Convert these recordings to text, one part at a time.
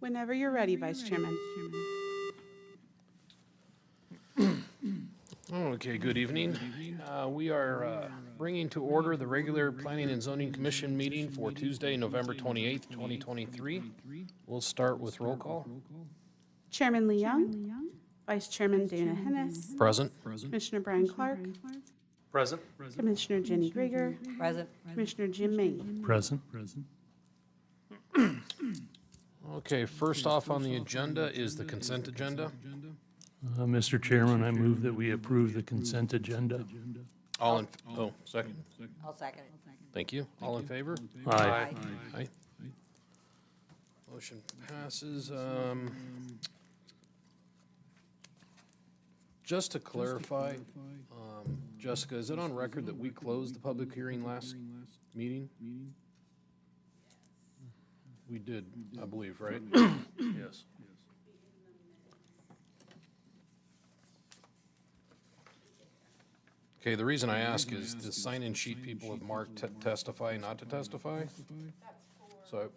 Whenever you're ready, Vice Chairman. Okay, good evening. We are bringing to order the regular Planning and Zoning Commission meeting for Tuesday, November 28th, 2023. We'll start with roll call. Chairman Lee Young, Vice Chairman Dana Hennis, Present. Commissioner Brian Clark, Present. Commissioner Jenny Grieger, Present. Commissioner Jim Mayne. Present. Okay, first off on the agenda is the consent agenda. Mr. Chairman, I move that we approve the consent agenda. All in, second. I'll second it. Thank you. All in favor? Aye. Aye. Motion passes. Just to clarify, Jessica, is it on record that we closed the public hearing last meeting? We did, I believe, right? Yes. Okay, the reason I ask is the sign-in sheet people have marked testify, not to testify. So,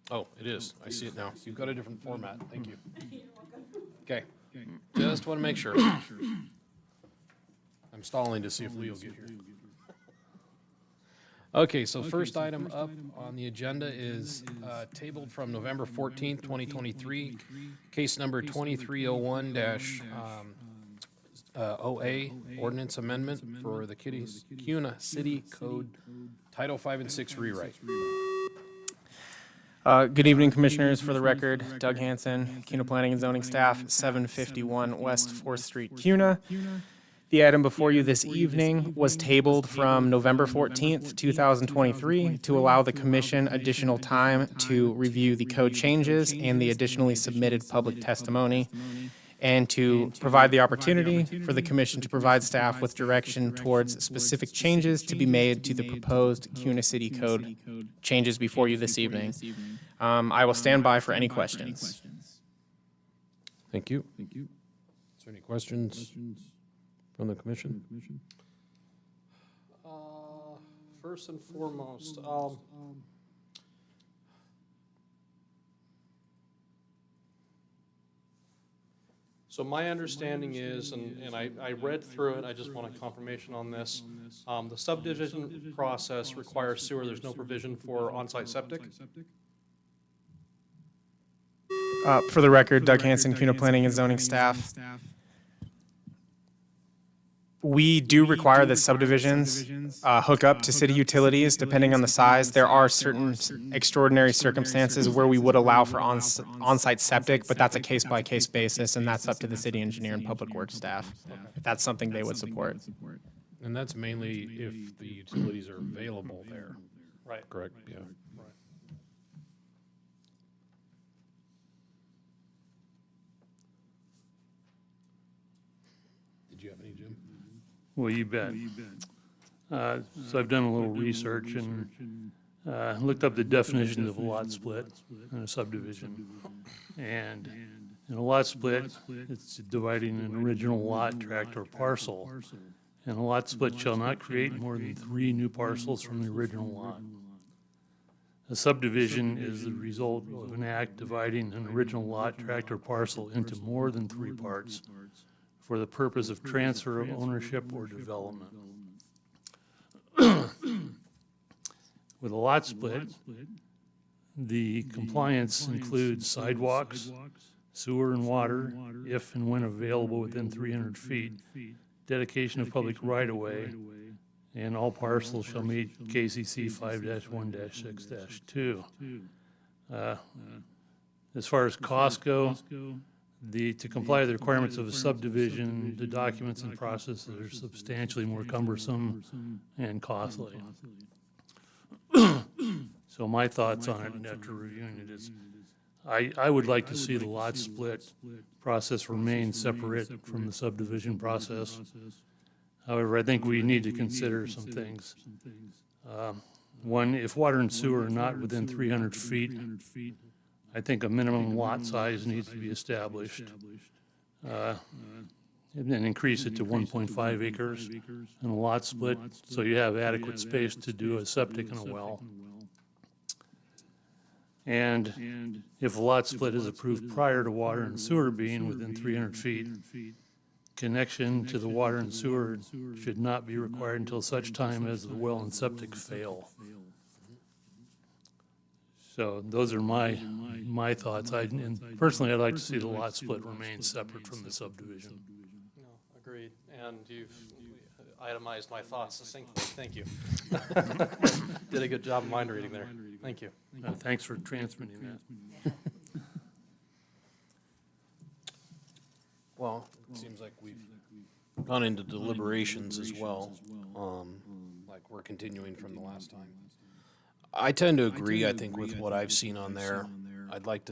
oh, it is. I see it now. You've got a different format. Thank you. Okay, just want to make sure. I'm stalling to see if Lee will get here. Okay, so first item up on the agenda is tabled from November 14th, 2023, case number 2301-OA, ordinance amendment for the Kuna City Code Title 5 and 6 rewrite. Good evening, Commissioners. For the record, Doug Hansen, Kuna Planning and Zoning Staff, 751 West 4th Street, Kuna. The item before you this evening was tabled from November 14th, 2023 to allow the Commission additional time to review the code changes and the additionally submitted public testimony, and to provide the opportunity for the Commission to provide staff with direction towards specific changes to be made to the proposed Kuna City Code changes before you this evening. I will stand by for any questions. Thank you. Is there any questions from the commission? First and foremost, so my understanding is, and I read through it, I just want a confirmation on this. The subdivision process requires sewer, there's no provision for on-site septic? For the record, Doug Hansen, Kuna Planning and Zoning Staff. We do require that subdivisions hook up to city utilities depending on the size. There are certain extraordinary circumstances where we would allow for on-site septic, but that's a case-by-case basis, and that's up to the city engineer and public works staff, if that's something they would support. And that's mainly if the utilities are available there. Right. Correct, yeah. Did you have any, Jim? Well, you bet. So I've done a little research and looked up the definitions of a lot split in a subdivision. And in a lot split, it's dividing an original lot, tract, or parcel. And a lot split shall not create more than 3 new parcels from the original lot. A subdivision is the result of an act dividing an original lot, tract, or parcel into more than 3 parts for the purpose of transfer of ownership or development. With a lot split, the compliance includes sidewalks, sewer and water, if and when available within 300 feet, dedication of public right-of-way, and all parcels shall meet KCC 5-1-6-2. As far as costs go, to comply with the requirements of a subdivision, the documents and processes are substantially more cumbersome and costly. So my thoughts on it after reviewing it is, I would like to see the lot split process remain separate from the subdivision process. However, I think we need to consider some things. One, if water and sewer are not within 300 feet, I think a minimum lot size needs to be established. And then increase it to 1.5 acres and a lot split, so you have adequate space to do a septic and a well. And if a lot split is approved prior to water and sewer being within 300 feet, connection to the water and sewer should not be required until such time as the well and septic fail. So those are my thoughts. And personally, I'd like to see the lot split remain separate from the subdivision. No, agreed. And you've itemized my thoughts succinctly. Thank you. Did a good job of mind reading there. Thank you. Thanks for transmitting that. Well, it seems like we've gone into deliberations as well, like we're continuing from the last time. I tend to agree, I think, with what I've seen on there. I'd like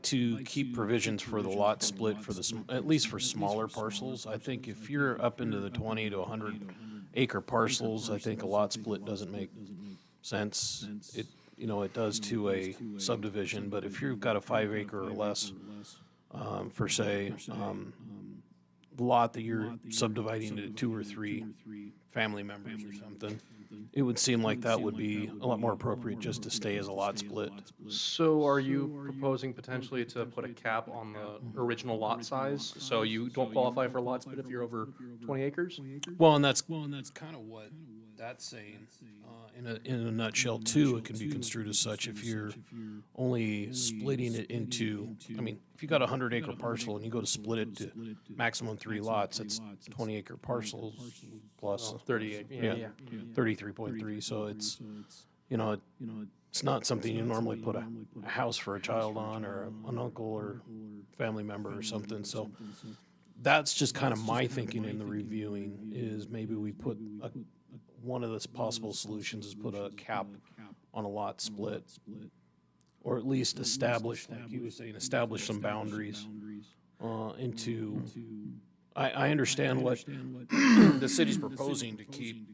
to keep provisions for the lot split for at least for smaller parcels. I think if you're up into the 20 to 100 acre parcels, I think a lot split doesn't make sense. It does to a subdivision, but if you've got a 5 acre or less, for say, lot that you're subdividing to 2 or 3 family members or something, it would seem like that would be a lot more appropriate just to stay as a lot split. So are you proposing potentially to put a cap on the original lot size? So you don't qualify for a lot split if you're over 20 acres? Well, and that's kind of what that's saying. In a nutshell, too, it can be construed as such if you're only splitting it into, if you got a 100 acre parcel and you go to split it to maximum 3 lots, it's 20 acre parcels plus 38, yeah. 33.3. So it's, it's not something you normally put a house for a child on or an uncle or family member or something. So that's just kind of my thinking in the reviewing is maybe we put one of the possible solutions is put a cap on a lot split, or at least establish, like you were saying, establish some boundaries into. I understand what the city's proposing to keep,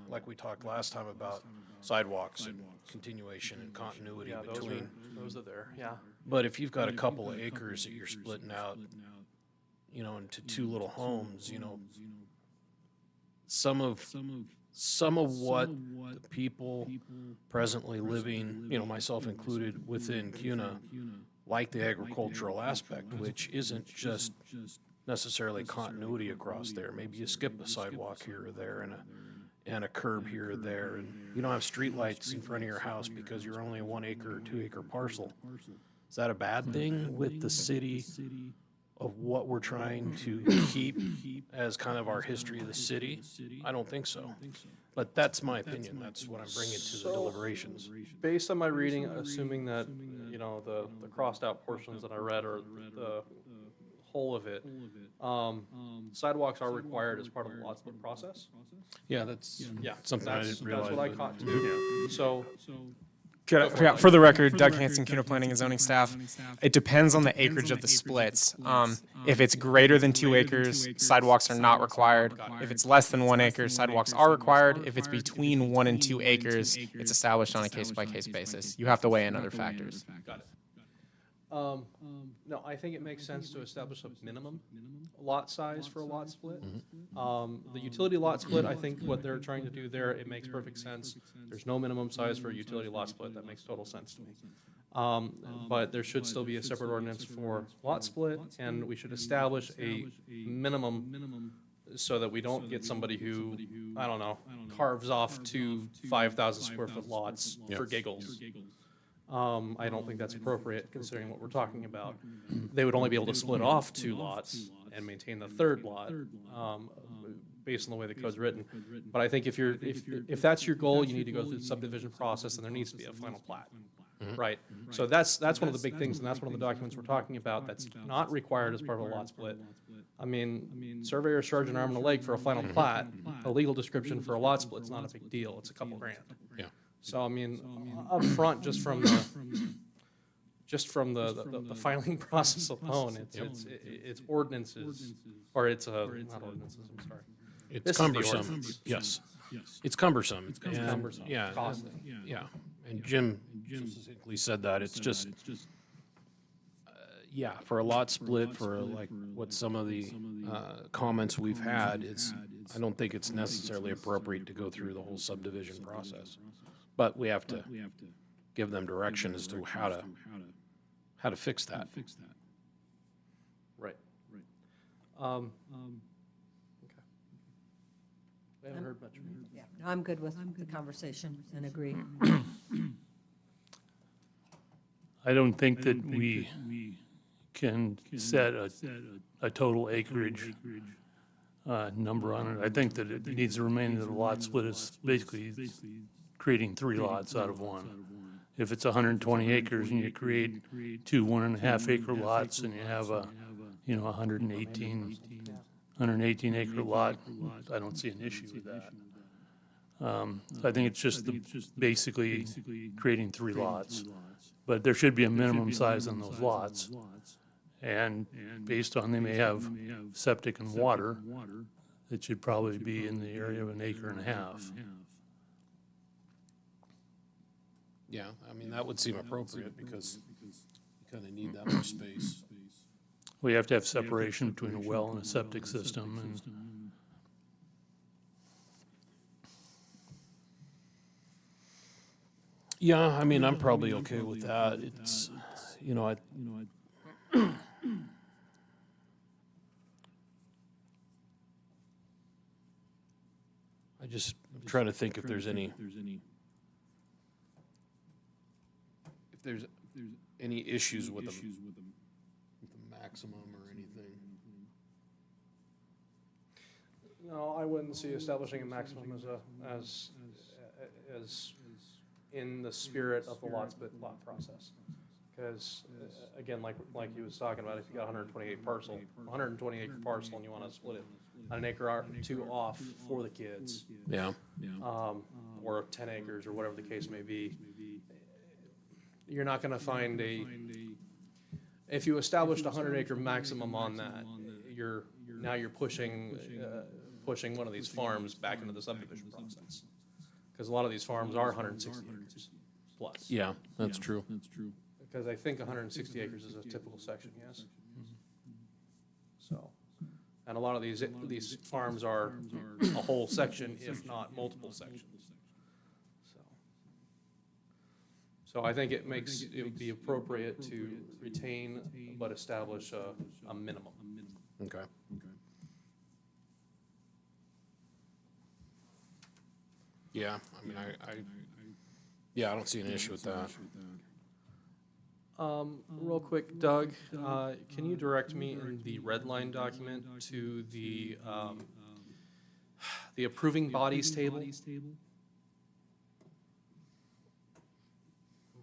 like we talked last time about sidewalks and continuation and continuity Yeah, between. those are there, yeah. But if you've got a couple of acres that you're splitting out, into 2 little homes, some of what the people presently living, myself included, within CUNA, like the agricultural aspect, which isn't just necessarily continuity across there. Maybe you skip a sidewalk here or there and a curb here or there, and you don't have streetlights in front of your house because you're only a 1 acre or 2 acre parcel. Is that a bad thing with the city of what we're trying to keep as kind of our history of the city? I don't think so. But that's my opinion. That's what I'm bringing to the deliberations. Based on my reading, assuming that, the crossed out portions that I read are the whole of it, sidewalks are required as part of the lot split process? Yeah, that's Yeah. something I didn't realize. That's what I but- caught too. So, For the record, Doug Hansen, CUNA Planning and Zoning staff, it depends on the acreage of the splits. If it's greater than 2 acres, sidewalks are not required. If it's less than 1 acre, sidewalks are required. If it's between 1 and 2 acres, it's established on a case-by-case basis. You have to weigh in other factors. got it. No, I think it makes sense to establish a minimum lot size for a lot split. The utility lot split, I think what they're trying to do there, it makes perfect sense. There's no minimum size for a utility lot split. That makes total sense to me. But there should still be a separate ordinance for lot split, and we should establish a minimum so that we don't get somebody who, I don't know, carves off 2 5,000 square foot lots for giggles. I don't think that's appropriate considering what we're talking about. They would only be able to split off 2 lots and maintain the 3rd lot, based on the way the code's written. But I think if that's your goal, you need to go through the subdivision process, and there needs to be a final plat, right? So that's one of the big things, and that's one of the documents we're talking about that's not required as part of a lot split. Surveyor charge an arm and a leg for a final plat. A legal description for a lot split's not a big deal. It's a couple grand. Yeah. So up front, just from the filing process alone, it's ordinances, or it's not ordinances, I'm sorry. It's This is the cumbersome. ordinance. Yes. It's cumbersome. and- cumbersome. Yeah. Costly. Yeah. And Jim succinctly said that. It's just, yeah, for a lot split, for like what some of the comments we've had, I don't think it's necessarily appropriate to go through the whole subdivision process. But we have to give them direction as to how to fix that. Right. Okay. I haven't heard much from you. Yeah, no, I'm good with the conversation and agree. I don't think that we can set a total acreage number on it. I think that it needs to remain that the lot split is basically creating 3 lots out of one. If it's 120 acres and you create 2 1.5 acre lots and you have a, 118 acre lot, I don't see an issue with that. So I think it's just basically creating 3 lots. But there should be a minimum size on those lots. And based on they may have septic and water, it should probably be in the area of 1.5 acres. Yeah, I mean, that would seem appropriate because you kind of need that much space. We have to have separation between a well and a septic system, and Yeah, I mean, I'm probably okay with that. It's, I just try to think if there's any issues with the maximum or anything. No, I wouldn't see establishing a maximum as in the spirit of the lot split lot process. Because, again, like he was talking about, if you got 120 acre parcel and you want to split it an acre or 2 off for the kids, Yeah. or 10 acres or whatever the case may be, you're not going to find if you established a 100 acre maximum on that, now you're pushing one of these farms back into the subdivision process. Because a lot of these farms are 160 acres plus. Yeah, that's true. Because I think 160 acres is a typical section, yes? So, and a lot of these farms are a whole section, if not multiple sections. So I think it would be appropriate to retain but establish a minimum. Okay. Yeah, I mean, I don't see an issue with that. Real quick, Doug, can you direct me in the red line document to the approving bodies table? I'm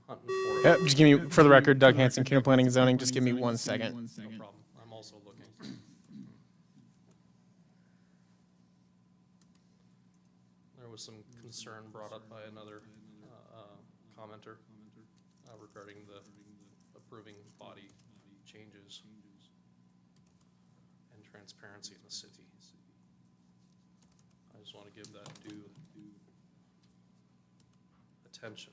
hunting for it. Yep, just give me, for the record, Doug Hanson, CUNA Planning and Zoning, just give me 1 second. No problem. I'm also looking. There was some concern brought up by another commenter regarding the approving body changes and transparency in the city. I just want to give that due attention.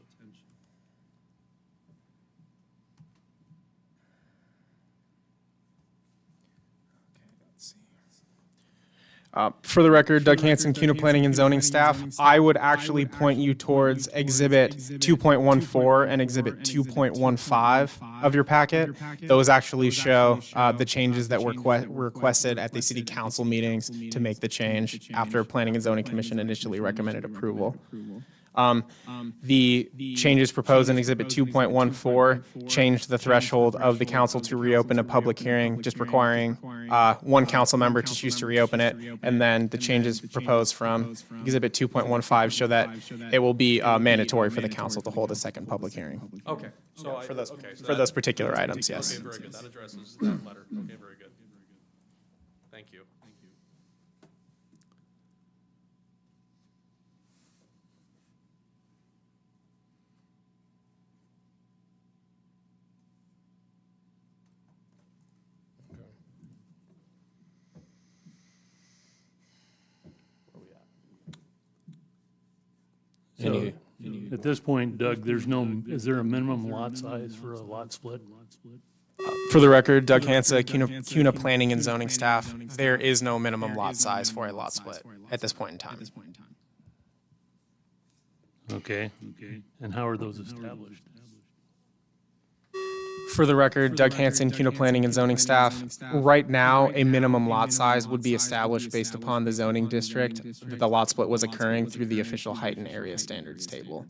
For the record, Doug Hanson, CUNA Planning and Zoning staff, I would actually point you towards Exhibit 2.14 and Exhibit 2.15 of your packet. Those actually show the changes that were requested at the city council meetings to make the change after Planning and Zoning Commission initially recommended approval. The changes proposed in Exhibit 2.14 changed the threshold of the council to reopen a public hearing, just requiring 1 council member to choose to reopen it. And then the changes proposed from Exhibit 2.15 show that it will be mandatory for the council to hold a second public hearing. Okay. So For those particular items, yes. Okay, very good. That addresses that letter. Okay, very good. Thank you. Where we at? so at this point, Doug, is there a minimum lot size for a lot split? For the record, Doug Hansa, CUNA Planning and Zoning staff, there is no minimum lot size for a lot split at this point in time. Okay, and how are those established? For the record, Doug Hanson, CUNA Planning and Zoning staff. Right now, a minimum lot size would be established based upon the zoning district that the lot split was occurring through the official height and area standards table.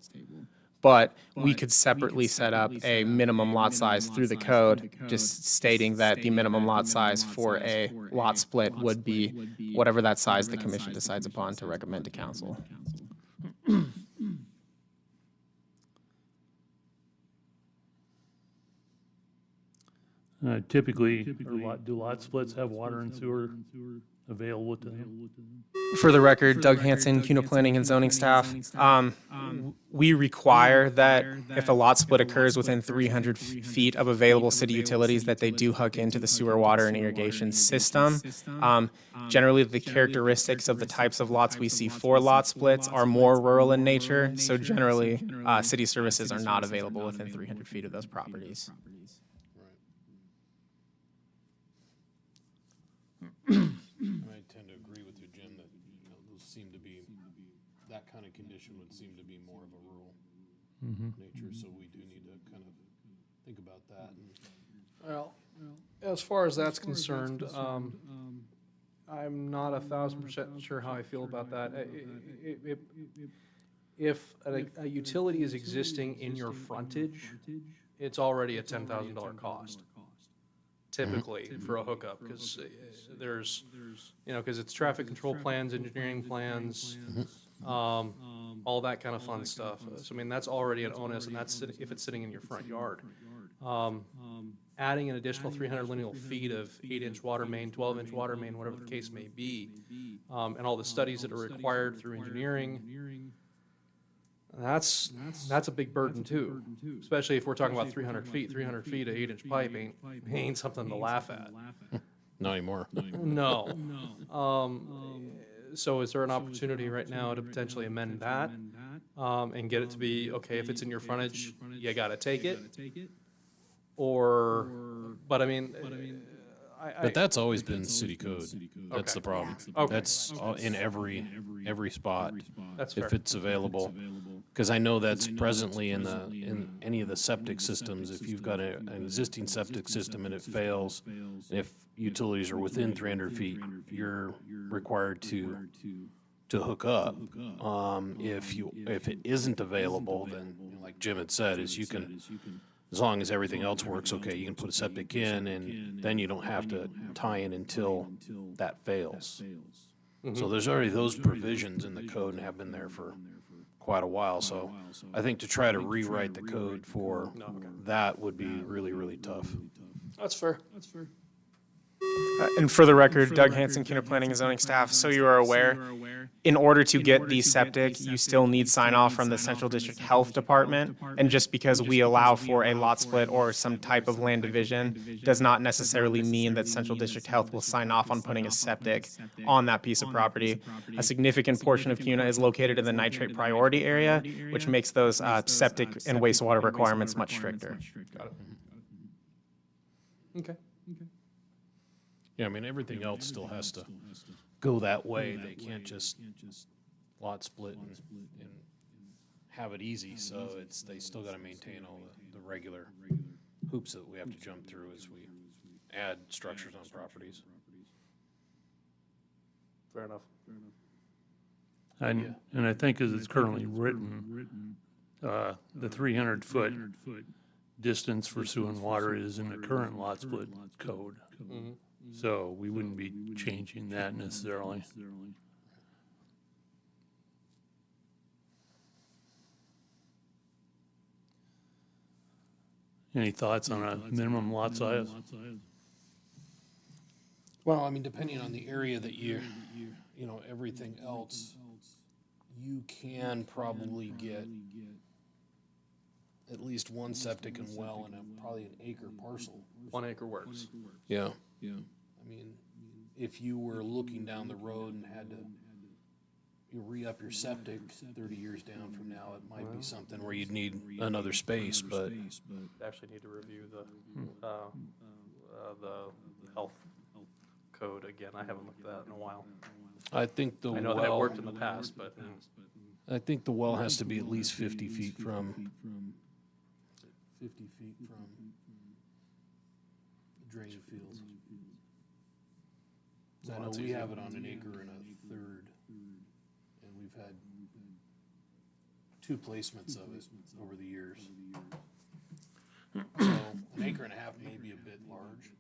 But we could separately set up a minimum lot size through the code, just stating that the minimum lot size for a lot split would be whatever that size the commission decides upon to recommend to council. Typically, do lot splits have water and sewer available to them? For the record, Doug Hanson, CUNA Planning and Zoning staff. We require that if a lot split occurs within 300 feet of available city utilities, that they do hook into the sewer, water, and irrigation system. Generally, the characteristics of the types of lots we see for lot splits are more rural in nature, so generally, city services are not available within 300 feet of those properties. I tend to agree with you, Jim, that, those seem to be, that kind of condition would seem to be more of a rural nature, so we do need to kind of think about that. Well, as far as that's concerned, I'm not 1,000% sure how I feel about that. If a utility is existing in your frontage, it's already a $10,000 cost, typically, for a hookup, because there's, because it's traffic control plans, engineering plans, all that kind of fun stuff. So, I mean, that's already an onus, and that's if it's sitting in your front yard. Adding an additional 300 lineal feet of 8-inch water main, 12-inch water main, whatever the case may be, and all the studies that are required through engineering, that's a big burden too, especially if we're talking about 300 feet. 300 feet of 8-inch pipe ain't something to laugh at. Not anymore. No. So is there an opportunity right now to potentially amend that and get it to be, okay, if it's in your frontage, you gotta take it? But I mean, But that's always been city code. That's Okay. the problem. Okay. That's in every spot, that's fair. if it's available. Because I know that's presently in any of the septic systems. If you've got an existing septic system and it fails, if utilities are within 300 feet, you're required to hook up. If it isn't available, then like Jim had said, is you can, as long as everything else works okay, you can put a septic in, and then you don't have to tie in until that fails. So there's already those provisions in the code and have been there for quite a while. So I think to try to rewrite the code for that would be really, really tough. That's fair. And for the record, Doug Hanson, CUNA Planning and Zoning staff, so you are aware, in order to get the septic, you still need sign-off from the Central District Health Department. And just because we allow for a lot split or some type of land division does not necessarily mean that Central District Health will sign off on putting a septic on that piece of property. A significant portion of CUNA is located in the nitrate priority area, which makes those septic and wastewater requirements much stricter. Got it. Okay. Yeah, I mean, everything else still has to go that way. They can't just lot split and have it easy. So they still got to maintain all the regular hoops that we have to jump through as we add structures on properties. Fair enough. And I think as it's currently written, the 300-foot distance for sewer and water is in the current lot split code. So we wouldn't be changing that necessarily. Any thoughts on a minimum lot size? Well, I mean, depending on the area that everything else, you can probably get at least one septic and well in probably an acre parcel. 1 acre works. Yeah. I mean, if you were looking down the road and had to re-up your septic 30 years down from now, it might be something where you'd need another space, but Actually need to review the health code again. I haven't looked at that in a while. I think I know that it worked in the past, but I think the well has to be at least 50 feet from. 50 feet from the drain fields. So I know we have it on an acre and a third, and we've had 2 placements of it over the years. So an acre and a half may be a bit large.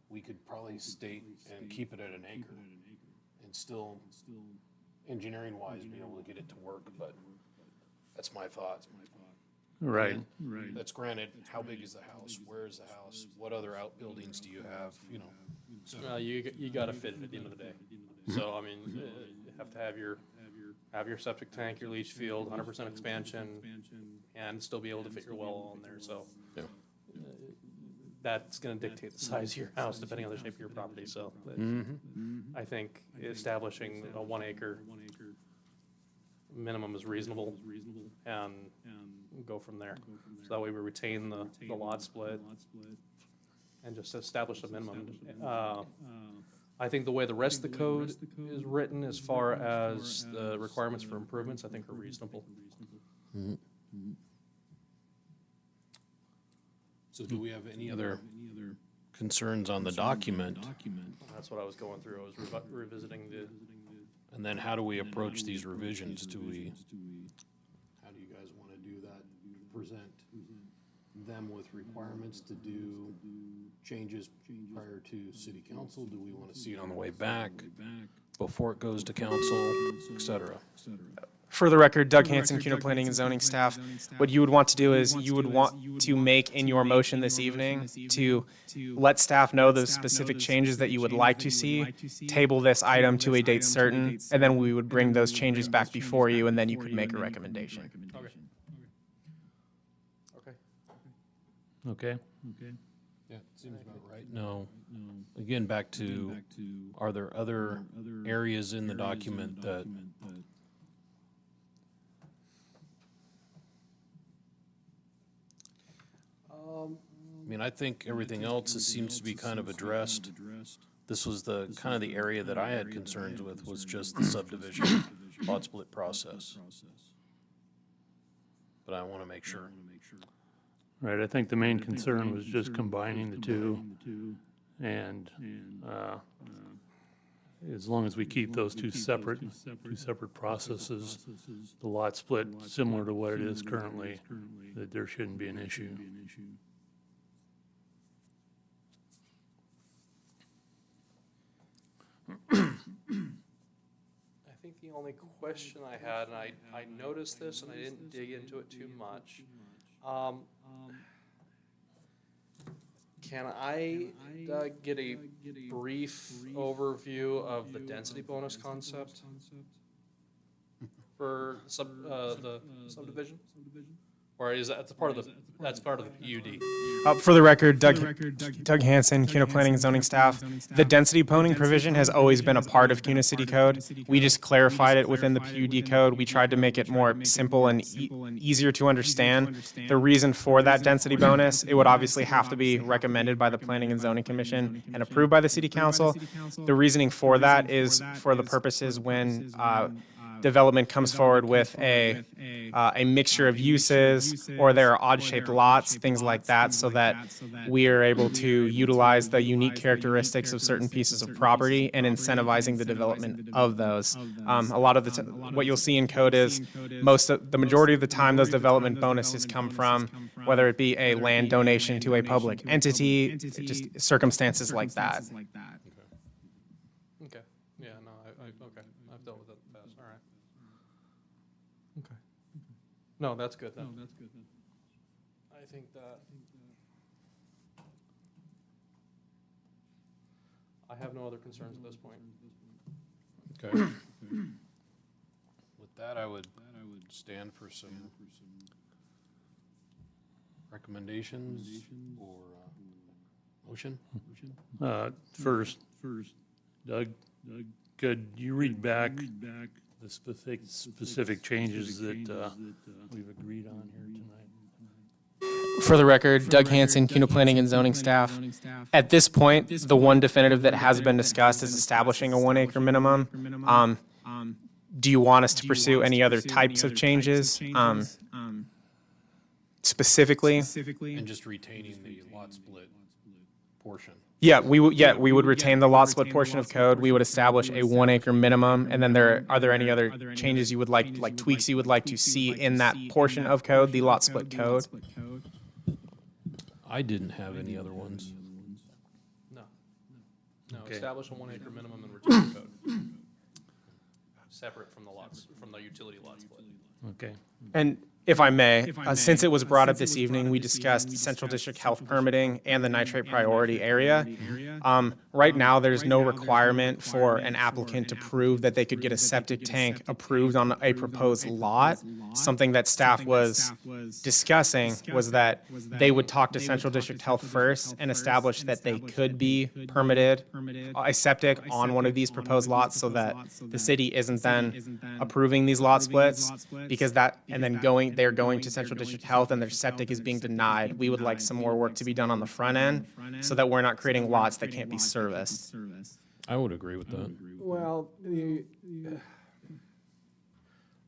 We could probably state and keep it at an acre and still, engineering wise, be able to get it to work, but that's my thought. Right. That's granted, how big is the house? Where is the house? What other outbuildings do you have, you know? So, You gotta fit it at the end of the day. So, I mean, you have to have your septic tank, your leach field, 100% expansion, and still be able to fit your well on there, so. yeah. That's gonna dictate the size of your house depending on the shape of your property, so. I think establishing a 1 acre minimum is reasonable, and go from there. So that way we retain the lot split and just establish a minimum. I think the way the rest of the code is written as far as the requirements for improvements, I think are reasonable. So do we have any other concerns on the document? That's what I was going through. I was revisiting the, And then how do we approach these revisions? How do you guys want to do that? Present them with requirements to do changes prior to city council? Do we want to see it on the way back, before it goes to council, et cetera? For the record, Doug Hanson, CUNA Planning and Zoning staff, what you would want to do is you would want to make in your motion this evening to let staff know the specific changes that you would like to see, table this item to a date certain, and then we would bring those changes back before you, and then you could make a recommendation. okay. Okay. Yeah, seems about right. No, again, back to, are there other areas in the document that I mean, I think everything else seems to be kind of addressed. This was the, kind of the area that I had concerns with, was just the subdivision lot split process. But I want to make sure. Right, I think the main concern was just combining the two, and as long as we keep those two separate processes, the lot split similar to what it is currently, that there shouldn't be an issue. I think the only question I had, and I noticed this and I didn't dig into it too much. Can I get a brief overview of the density bonus concept for the subdivision? Or is that part of the PUD? For the record, Doug Hanson, CUNA Planning and Zoning staff, the density boning provision has always been a part of CUNA City Code. We just clarified it within the PUD code. We tried to make it more simple and easier to understand. The reason for that density bonus, it would obviously have to be recommended by the Planning and Zoning Commission and approved by the City Council. The reasoning for that is for the purposes when development comes forward with a mixture of uses, or there are odd-shaped lots, things like that, so that we are able to utilize the unique characteristics of certain pieces of property and incentivizing the development of those. A lot of what you'll see in code is the majority of the time those development bonuses come from, whether it be a land donation to a public entity, just circumstances like that. Okay, yeah, no, okay, I've dealt with it in the past, all right. Okay. No, that's good then. I think that, I have no other concerns at this point. Okay. With that, I would stand for some recommendations or motion. First, Doug, could you read back the specific changes that we've agreed on here tonight? For the record, Doug Hanson, CUNA Planning and Zoning staff. At this point, the one definitive that has been discussed is establishing a 1 acre minimum. do you want us to pursue any other types of changes? Specifically? And just retaining the lot split portion. Yeah, we would retain the lot split portion of code. We would establish a 1 acre minimum. And then are there any other changes you would like tweaks you would like to see in that portion of code, the lot split code? I didn't have any other ones. No. No, Okay. establish a 1 acre minimum and retain the code. Separate from the lots, from the utility lot split. Okay. And if I may, since it was brought up this evening, we discussed Central District Health permitting and the nitrate priority area. Right now, there's no requirement for an applicant to prove that they could get a septic tank approved on a proposed lot. Something that staff was discussing was that they would talk to Central District Health first and establish that they could be permitted a septic on one of these proposed lots so that the city isn't then approving these lot splits because they're going to Central District Health and their septic is being denied. We would like some more work to be done on the front end so that we're not creating lots that can't be serviced. I would agree with that. Well,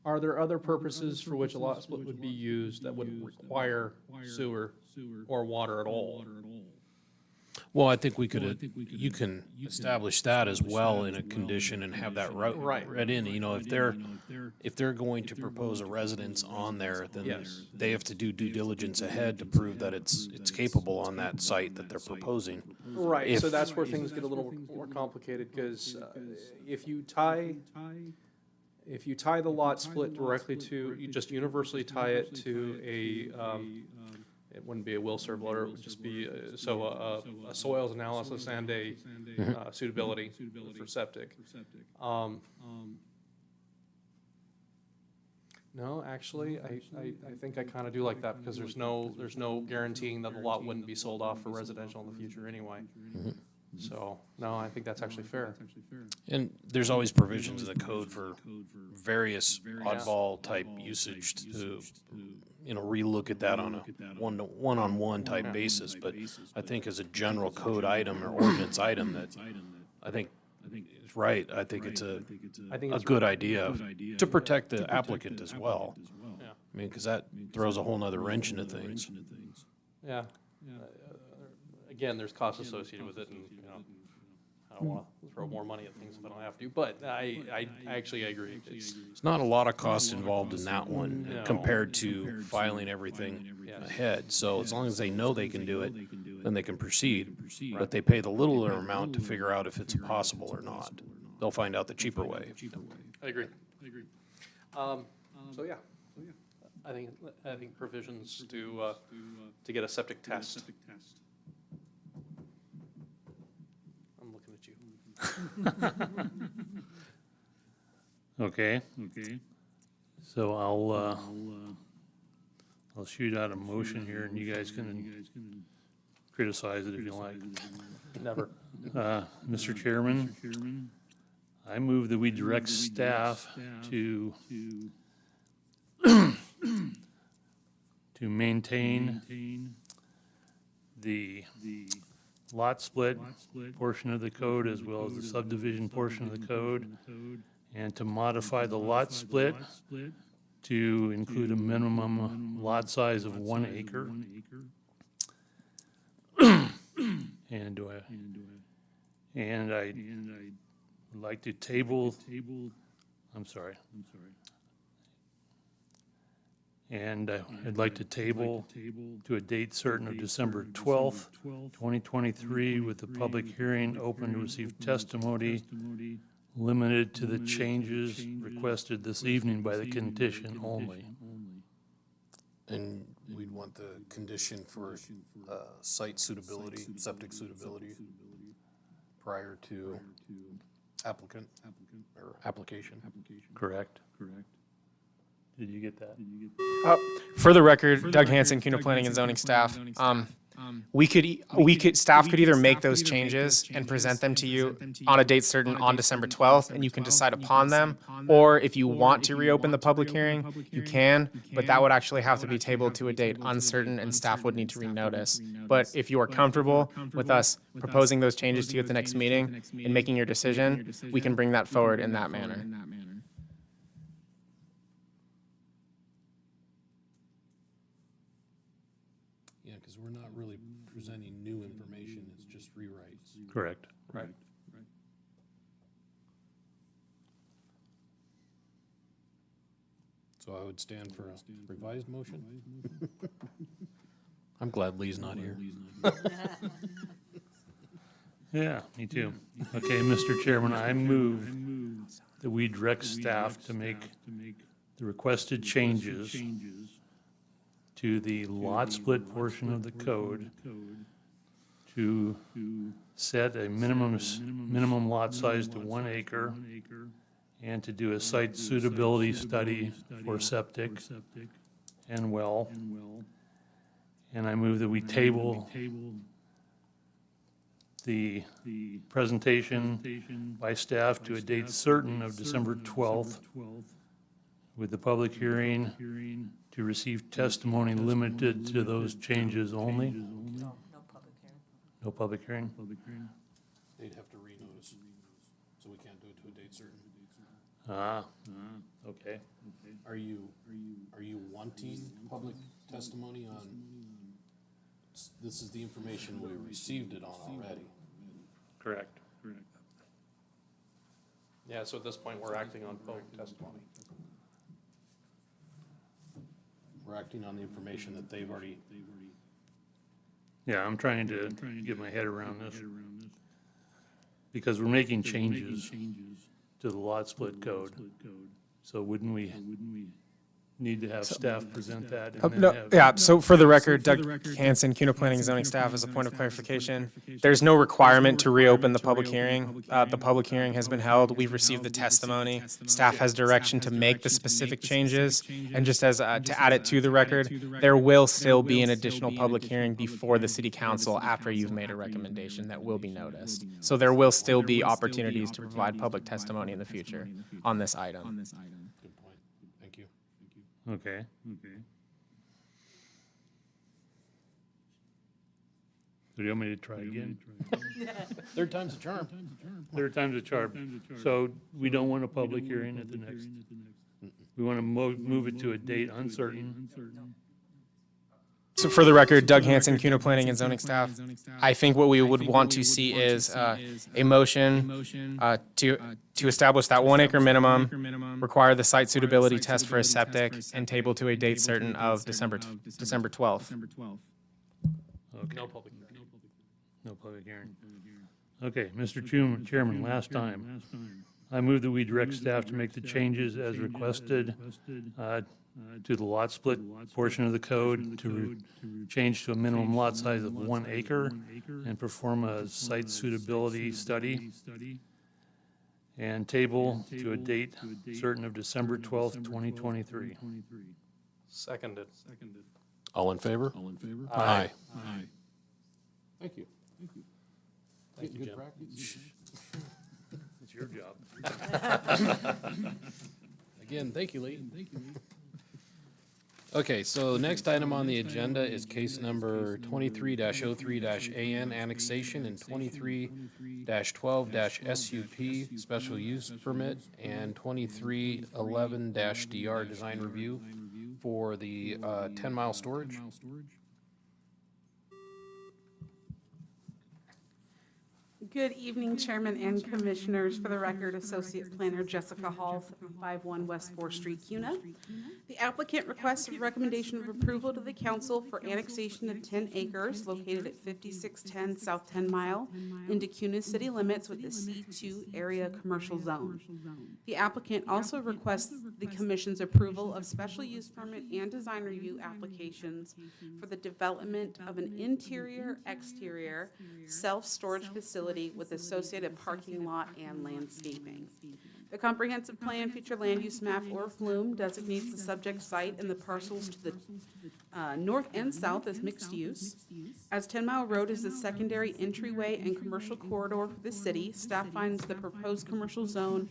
are there other purposes for which a lot split would be used that wouldn't require sewer or water at all? Well, I think you can establish that as well in a condition and have that Right. read in. You know, if they're going to propose a residence on there, then Yes. they have to do due diligence ahead to prove that it's capable on that site that they're proposing. Right, so If- that's where things get a little more complicated, because if you tie the lot split directly to, you just universally tie it to it wouldn't be a will serve letter, it would just be, a soils analysis and a suitability for septic. No, actually, I think I kind of do like that, because there's no guaranteeing that the lot wouldn't be sold off for residential in the future anyway. So, no, I think that's actually fair. And there's always provisions in the code for various oddball type usage to, relook at that on a one-on-one type basis. But I think as a general code item or ordinance item that I think is right. I think it's a good idea to protect the applicant as well. Yeah. I mean, because that throws a whole nother wrench into things. Yeah. Again, there's costs associated with it, and, I don't want to throw more money at things if I don't have to, but I actually agree. It's, There's not a lot of cost involved in that one No. compared to filing everything ahead. So as long as they know they can do it, then they can proceed. But they pay the littler amount to figure out if it's possible or not. They'll find out the cheaper way. I agree. So, yeah, I think provisions to get a septic test. I'm looking at you. Okay. So I'll shoot out a motion here and you guys can criticize it if you like. Never. Mr. Chairman, I move that we direct staff to maintain the lot split portion of the code as well as the subdivision portion of the code, and to modify the lot split to include a minimum lot size of 1 acre. And I'd like to table, I'm sorry. And I'd like to table to a date certain of December 12th, 2023, with the public hearing open to receive testimony limited to the changes requested this evening by the condition only. And we'd want the condition for site suitability, septic suitability prior to applicant or application. Correct? Did you get that? For the record, Doug Hansen, CUNA Planning and Zoning staff. Staff could either make those changes and present them to you on a date certain on December 12th, and you can decide upon them. Or if you want to reopen the public hearing, you can, but that would actually have to be tabled to a date uncertain, and staff would need to renotice. But if you are comfortable with us proposing those changes to you at the next meeting and making your decision, we can bring that forward in that manner. new information, it's just rewrites. Correct. Right. So I would stand for a revised motion. I'm glad Lee's not here. Yeah, me too. Okay, Mr. Chairman, I move that we direct staff to make the requested changes to the lot split portion of the code to set a minimum lot size to 1 acre and to do a site suitability study for septic and well. And I move that we table the presentation by staff to a date certain of December 12th, with the public hearing to receive testimony limited to those changes only. No public hearing. No public hearing? They'd have to renotice, so we can't do it to a date certain. Okay. Are you wanting public testimony on, this is the information we received it on already? Correct. Yeah, so at this point, we're acting on public testimony. We're acting on the information that they've already, Yeah, I'm trying to get my head around this. Because we're making changes to the lot split code. So wouldn't we need to have staff present that? and then No, have- yeah, so for the record, Doug Hanson, CUNA Planning and Zoning Staff, as a point of clarification, there's no requirement to reopen the public hearing. The public hearing has been held. We've received the testimony. Staff has direction to make the specific changes. And just as, to add it to the record, there will still be an additional public hearing before the city council after you've made a recommendation that will be noticed. So there will still be opportunities to provide public testimony in the future on this item. good point, thank you. Okay. So do you want me to try again? Third time's a charm. Third time's a charm. So we don't want a public hearing at the next, we want to move it to a date uncertain. So for the record, Doug Hanson, CUNA Planning and Zoning Staff, I think what we would want to see is a motion to establish that 1 acre minimum, require the site suitability test for a septic, and table to a date certain of December 12th. Okay, No public hearing. no public hearing. Okay, Mr. Chairman, last time, I move that we direct staff to make the changes as requested to the lot split portion of the code to change to a minimum lot size of 1 acre and perform a site suitability study and table to a date certain of December 12th, 2023. Seconded. All in favor? Aye. Thank you. Thank you, Good Jim. practice. It's your job. Again, thank you, Lee. Okay, so next item on the agenda is case number 23-03-AN annexation and 23-12-SUP special use permit and 2311-DR design review for the 10-mile storage. Good evening, Chairman and Commissioners. For the record, Associate Planner Jessica Hall, 51 West 4th Street, CUNA. The applicant requests a recommendation of approval to the council for annexation of 10 acres located at 5610 South 10 Mile into CUNA city limits with the C2 area commercial zone. The applicant also requests the commission's approval of special use permit and design review applications for the development of an interior-exterior self-storage facility with associated parking lot and landscaping. The comprehensive plan, future land use map, or FLUME, designates the subject site and the parcels to the north and south as mixed use. As 10 Mile Road is a secondary entryway and commercial corridor for the city, staff finds the proposed commercial zone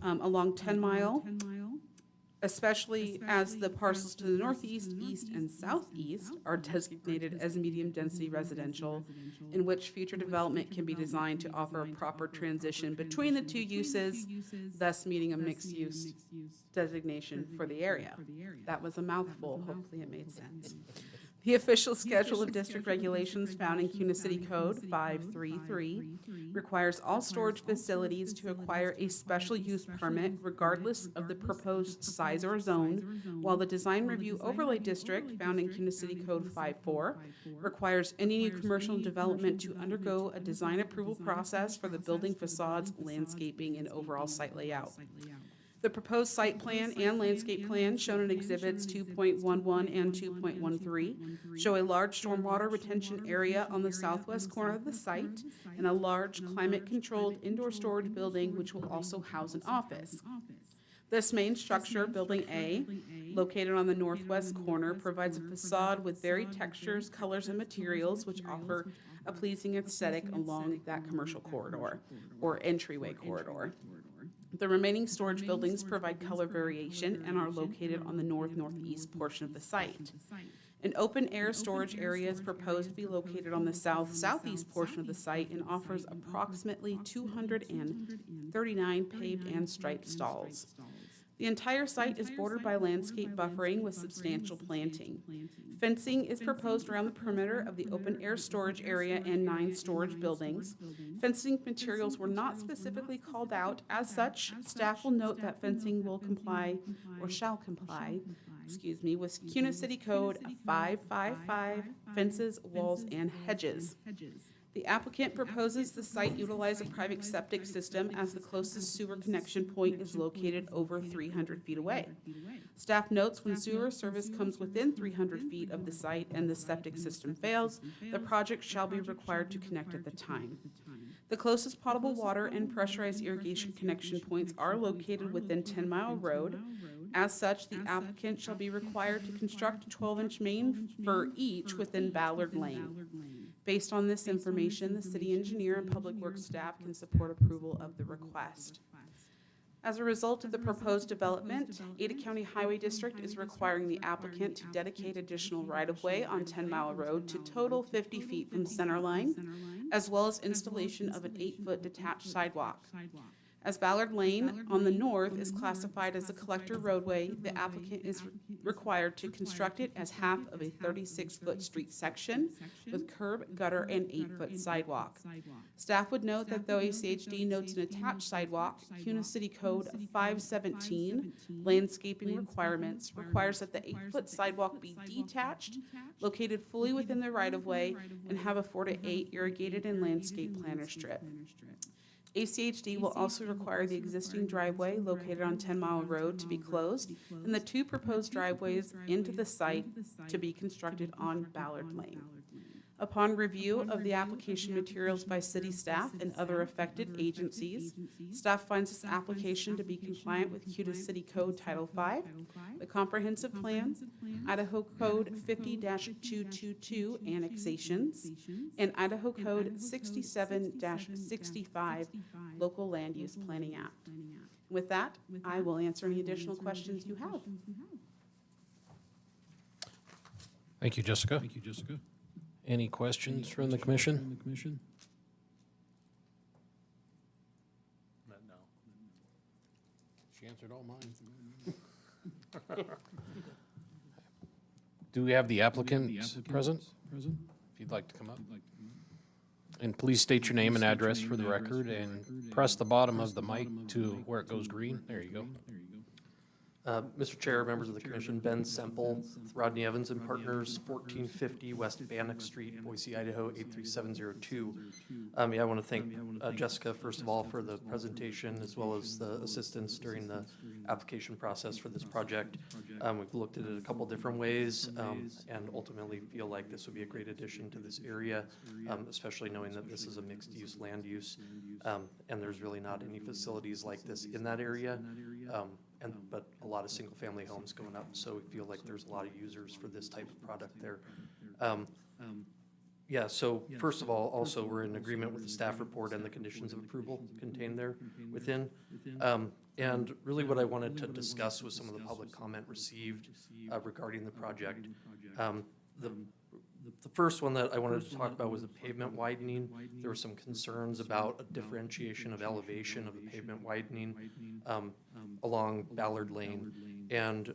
along 10 Mile, especially as the parcels to the northeast, east, and southeast are designated as medium-density residential, in which future development can be designed to offer a proper transition between the two uses, thus meeting a mixed-use designation for the area. That was a mouthful. Hopefully it made sense. The official schedule of district regulations found in CUNA City Code 533 requires all storage facilities to acquire a special use permit regardless of the proposed size or zone, while the design review overlay district found in CUNA City Code 54 requires any new commercial development to undergo a design approval process for the building facades, landscaping, and overall site layout. The proposed site plan and landscape plan shown in Exhibits 2.11 and 2.13 show a large stormwater retention area on the southwest corner of the site and a large climate-controlled indoor storage building which will also house an office. This main structure, Building A, located on the northwest corner, provides a facade with varied textures, colors, and materials which offer a pleasing aesthetic along that commercial corridor or entryway corridor. The remaining storage buildings provide color variation and are located on the north-northeast portion of the site. An open-air storage area is proposed to be located on the south-southeast portion of the site and offers approximately 239 paved and striped stalls. The entire site is bordered by landscape buffering with substantial planting. Fencing is proposed around the perimeter of the open-air storage area and 9 storage buildings. Fencing materials were not specifically called out. As such, staff will note that fencing will comply, or shall comply, with CUNA City Code 555, fences, walls, and hedges. The applicant proposes the site utilize a private septic system as the closest sewer connection point is located over 300 feet away. Staff notes when sewer service comes within 300 feet of the site and the septic system fails, the project shall be required to connect at the time. The closest potable water and pressurized irrigation connection points are located within 10 Mile Road. As such, the applicant shall be required to construct a 12-inch main for each within Ballard Lane. Based on this information, the city engineer and public works staff can support approval of the request. As a result of the proposed development, Ada County Highway District is requiring the applicant to dedicate additional right-of-way on 10 Mile Road to total 50 feet from center line, as well as installation of an 8-foot detached sidewalk. As Ballard Lane on the north is classified as a collector roadway, the applicant is required to construct it as half of a 36-foot street section with curb, gutter, and 8-foot sidewalk. Staff would note that though ACHD notes an attached sidewalk, CUNA City Code 517 landscaping requirements requires that the 8-foot sidewalk be detached, located fully within the right-of-way, and have a 4 to 8 irrigated and landscape planter strip. ACHD will also require the existing driveway located on 10 Mile Road to be closed and the 2 proposed driveways into the site to be constructed on Ballard Lane. Upon review of the application materials by city staff and other affected agencies, staff finds this application to be compliant with CUNA City Code Title V, the Comprehensive Plan, Idaho Code 50-222 annexations, and Idaho Code 67-65 Local Land Use Planning Act. With that, I will answer any additional questions you have. Thank you, Jessica. Any questions from the commission? No. She answered all mine. Do we have the applicant present? If you'd like to come up. And please state your name and address for the record and press the bottom of the mic to where it goes green. There you go. Mr. Chair, members of the commission, Ben Semple, Rodney Evans and Partners, 1450 West Bannock Street, Boise, Idaho, 83702. I want to thank Jessica, first of all, for the presentation as well as the assistance during the application process for this project. We've looked at it a couple different ways and ultimately feel like this would be a great addition to this area, especially knowing that this is a mixed-use land use and there's really not any facilities like this in that area. But a lot of single-family homes going up, so we feel like there's a lot of users for this type of product there. So first of all, also, we're in agreement with the staff report and the conditions of approval contained there within. And really what I wanted to discuss was some of the public comment received regarding the project. The first one that I wanted to talk about was the pavement widening. There were some concerns about a differentiation of elevation of the pavement widening along Ballard Lane. And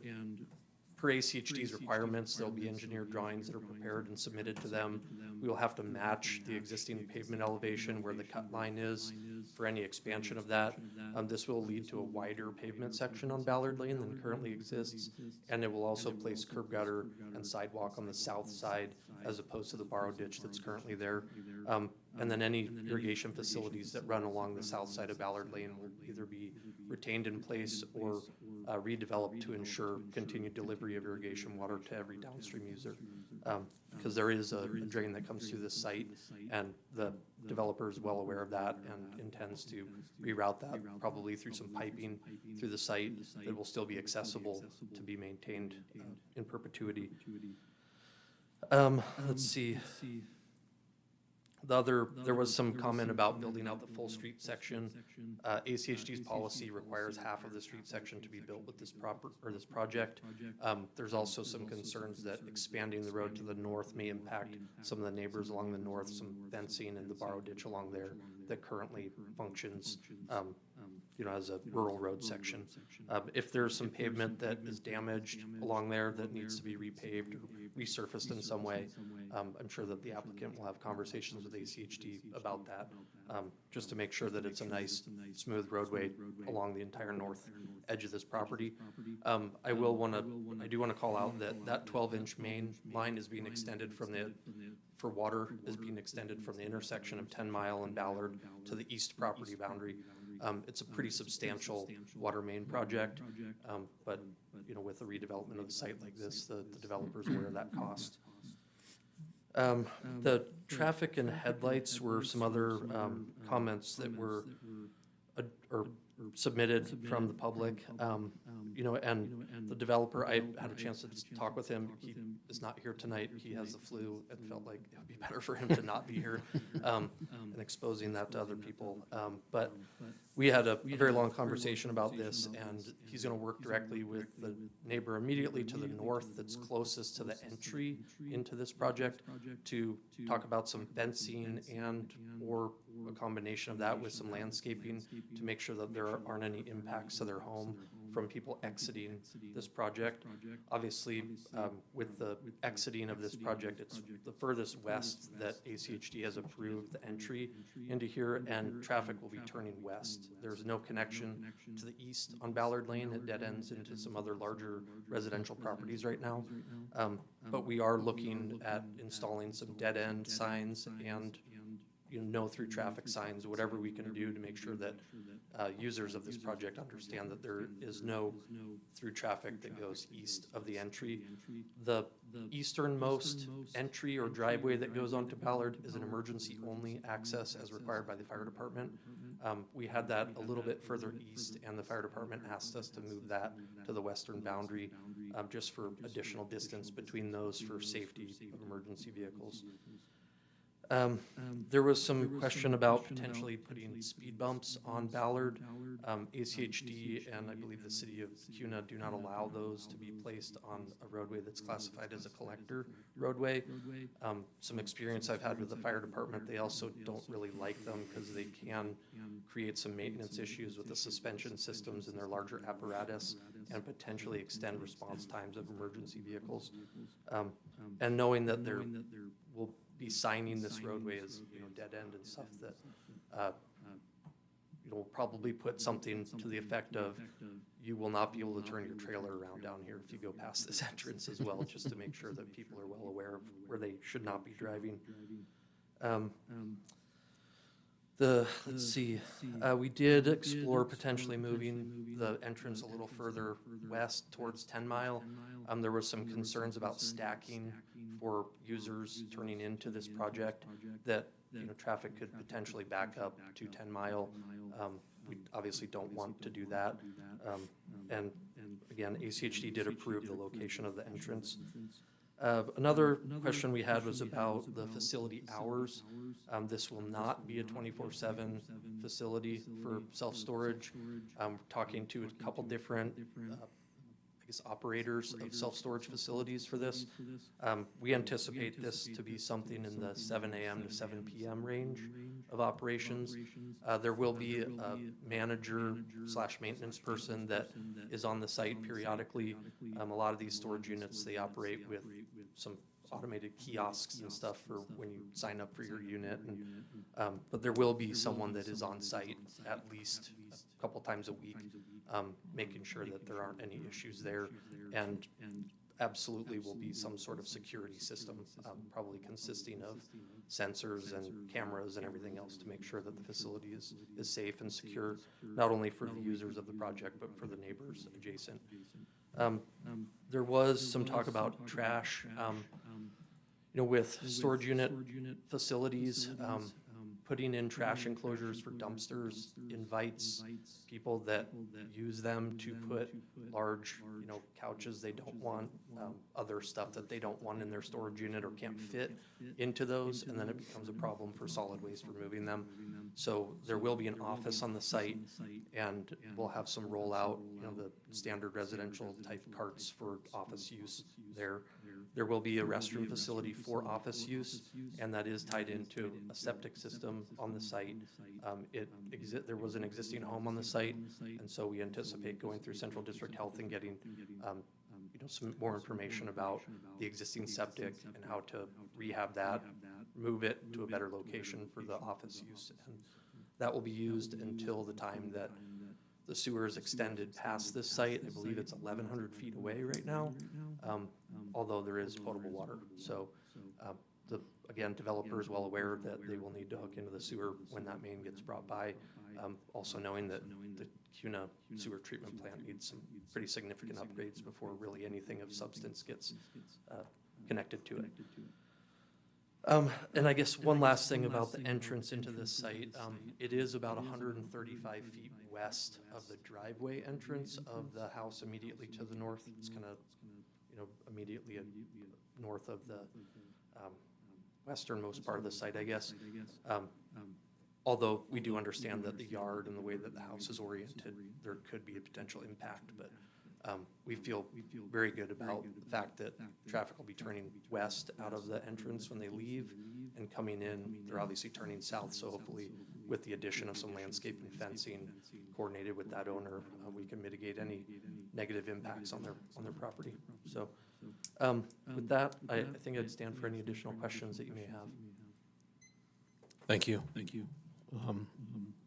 Per ACHD's requirements, there'll be engineered drawings that are prepared and submitted to them. We will have to match the existing pavement elevation where the cut line is for any expansion of that. This will lead to a wider pavement section on Ballard Lane than currently exists, and it will also place curb gutter and sidewalk on the south side as opposed to the borrow ditch that's currently there. And then any irrigation facilities that run along the south side of Ballard Lane will either be retained in place or redeveloped to ensure continued delivery of irrigation water to every downstream user. Because there is a drain that comes through the site, and the developer is well aware of that and intends to reroute that probably through some piping through the site that will still be accessible to be maintained in perpetuity. Let's see. There was some comment about building out the full street section. ACHD's policy requires half of the street section to be built with this project. There's also some concerns that expanding the road to the north may impact some of the neighbors along the north, some fencing and the borrow ditch along there that currently functions, as a rural road section. If there's some pavement that is damaged along there that needs to be repaved or resurfaced in some way, I'm sure that the applicant will have conversations with ACHD about that, just to make sure that it's a nice, smooth roadway along the entire north edge of this property. I do want to call out that 12-inch main line is being extended for water is being extended from the intersection of 10 Mile and Ballard to the east property boundary. It's a pretty substantial water main project, but with the redevelopment of the site like this, the developer's aware of that cost. The traffic and headlights were some other comments that were submitted from the public. And the developer, I had a chance to talk with him. He is not here tonight. He has the flu and felt like it would be better for him to not be here and exposing that to other people. But we had a very long conversation about this, and he's going to work directly with the neighbor immediately to the north that's closest to the entry into this project to talk about some fencing or a combination of that with some landscaping to make sure that there aren't any impacts to their home from people exiting this project. Obviously, with the exiting of this project, it's the furthest west that ACHD has approved the entry into here, and traffic will be turning west. There's no connection to the east on Ballard Lane. It dead ends into some other larger residential properties right now. But we are looking at installing some dead end signs and no through traffic signs, whatever we can do to make sure that users of this project understand that there is no through traffic that goes east of the entry. The easternmost entry or driveway that goes onto Ballard is an emergency only access as required by the fire department. We had that a little bit further east, and the fire department asked us to move that to the western boundary just for additional distance between those for safety of emergency vehicles. There was some question about potentially putting speed bumps on Ballard. ACHD and I believe the city of Kuna do not allow those to be placed on a roadway that's classified as a collector roadway. Some experience I've had with the fire department, they also don't really like them because they can create some maintenance issues with the suspension systems in their larger apparatus and potentially extend response times of emergency vehicles. And knowing that there will be signing this roadway as dead end and stuff that we'll probably put something to the effect of you will not be able to turn your trailer around down here if you go past this entrance as well, just to make sure that people are well aware of where they should not be driving. Let's see, we did explore potentially moving the entrance a little further west towards 10 Mile. There was some concerns about stacking for users turning into this project that traffic could potentially back up to 10 Mile. We obviously don't want to do that. And again, ACHD did approve the location of the entrance. Another question we had was about the facility hours. This will not be a 24/7 facility for self-storage. Talking to a couple different, guess, operators of self-storage facilities for this. We anticipate this to be something in the 7 a.m. to 7 p.m. range of operations. There will be a manager / maintenance person that is on the site periodically. A lot of these storage units, they operate with some automated kiosks and stuff for when you sign up for your unit. And, but there will be someone that is on site at least a couple times a week, making sure that there aren't any issues there. And absolutely will be some sort of security system, probably consisting of sensors and cameras and everything else to make sure that the facility is safe and secure, not only for the users of the project, but for the neighbors adjacent. There was some talk about trash. You know, with storage unit facilities, putting in trash enclosures for dumpsters invites people that use them to put large, you know, couches they don't want, other stuff that they don't want in their storage unit or can't fit into those, and then it becomes a problem for solid waste removing them. So there will be an office on the site, and we'll have some rollout, you know, the standard residential type carts for office use there. There will be a restroom facility for office use, and that is tied into a septic system on the site. There was an existing home on the site, and so we anticipate going through Central District Health and getting, you know, some more information about the existing septic and how to rehab that, move it to a better location for the office use. And that will be used until the time that the sewer is extended past this site. I believe it's 1,100 feet away right now, although there is potable water. So again, developer is well aware that they will need to hook into the sewer when that main gets brought by. Also knowing that the CUNA sewer treatment plant needs some pretty significant upgrades before really anything of substance gets connected to it. And I guess one last thing about the entrance into this site, it is about 135 feet west of the driveway entrance of the house immediately to the north. It's kind of, you know, immediately north of the westernmost part of the site, I guess. Although we do understand that the yard and the way that the house is oriented, there could be a potential impact, but we feel very good about the fact that traffic will be turning west out of the entrance when they leave and coming in. They're obviously turning south, so hopefully with the addition of some landscape and fencing coordinated with that owner, we can mitigate any negative impacts on their property. So with that, I think I'd stand for any additional questions that you may have. Thank you.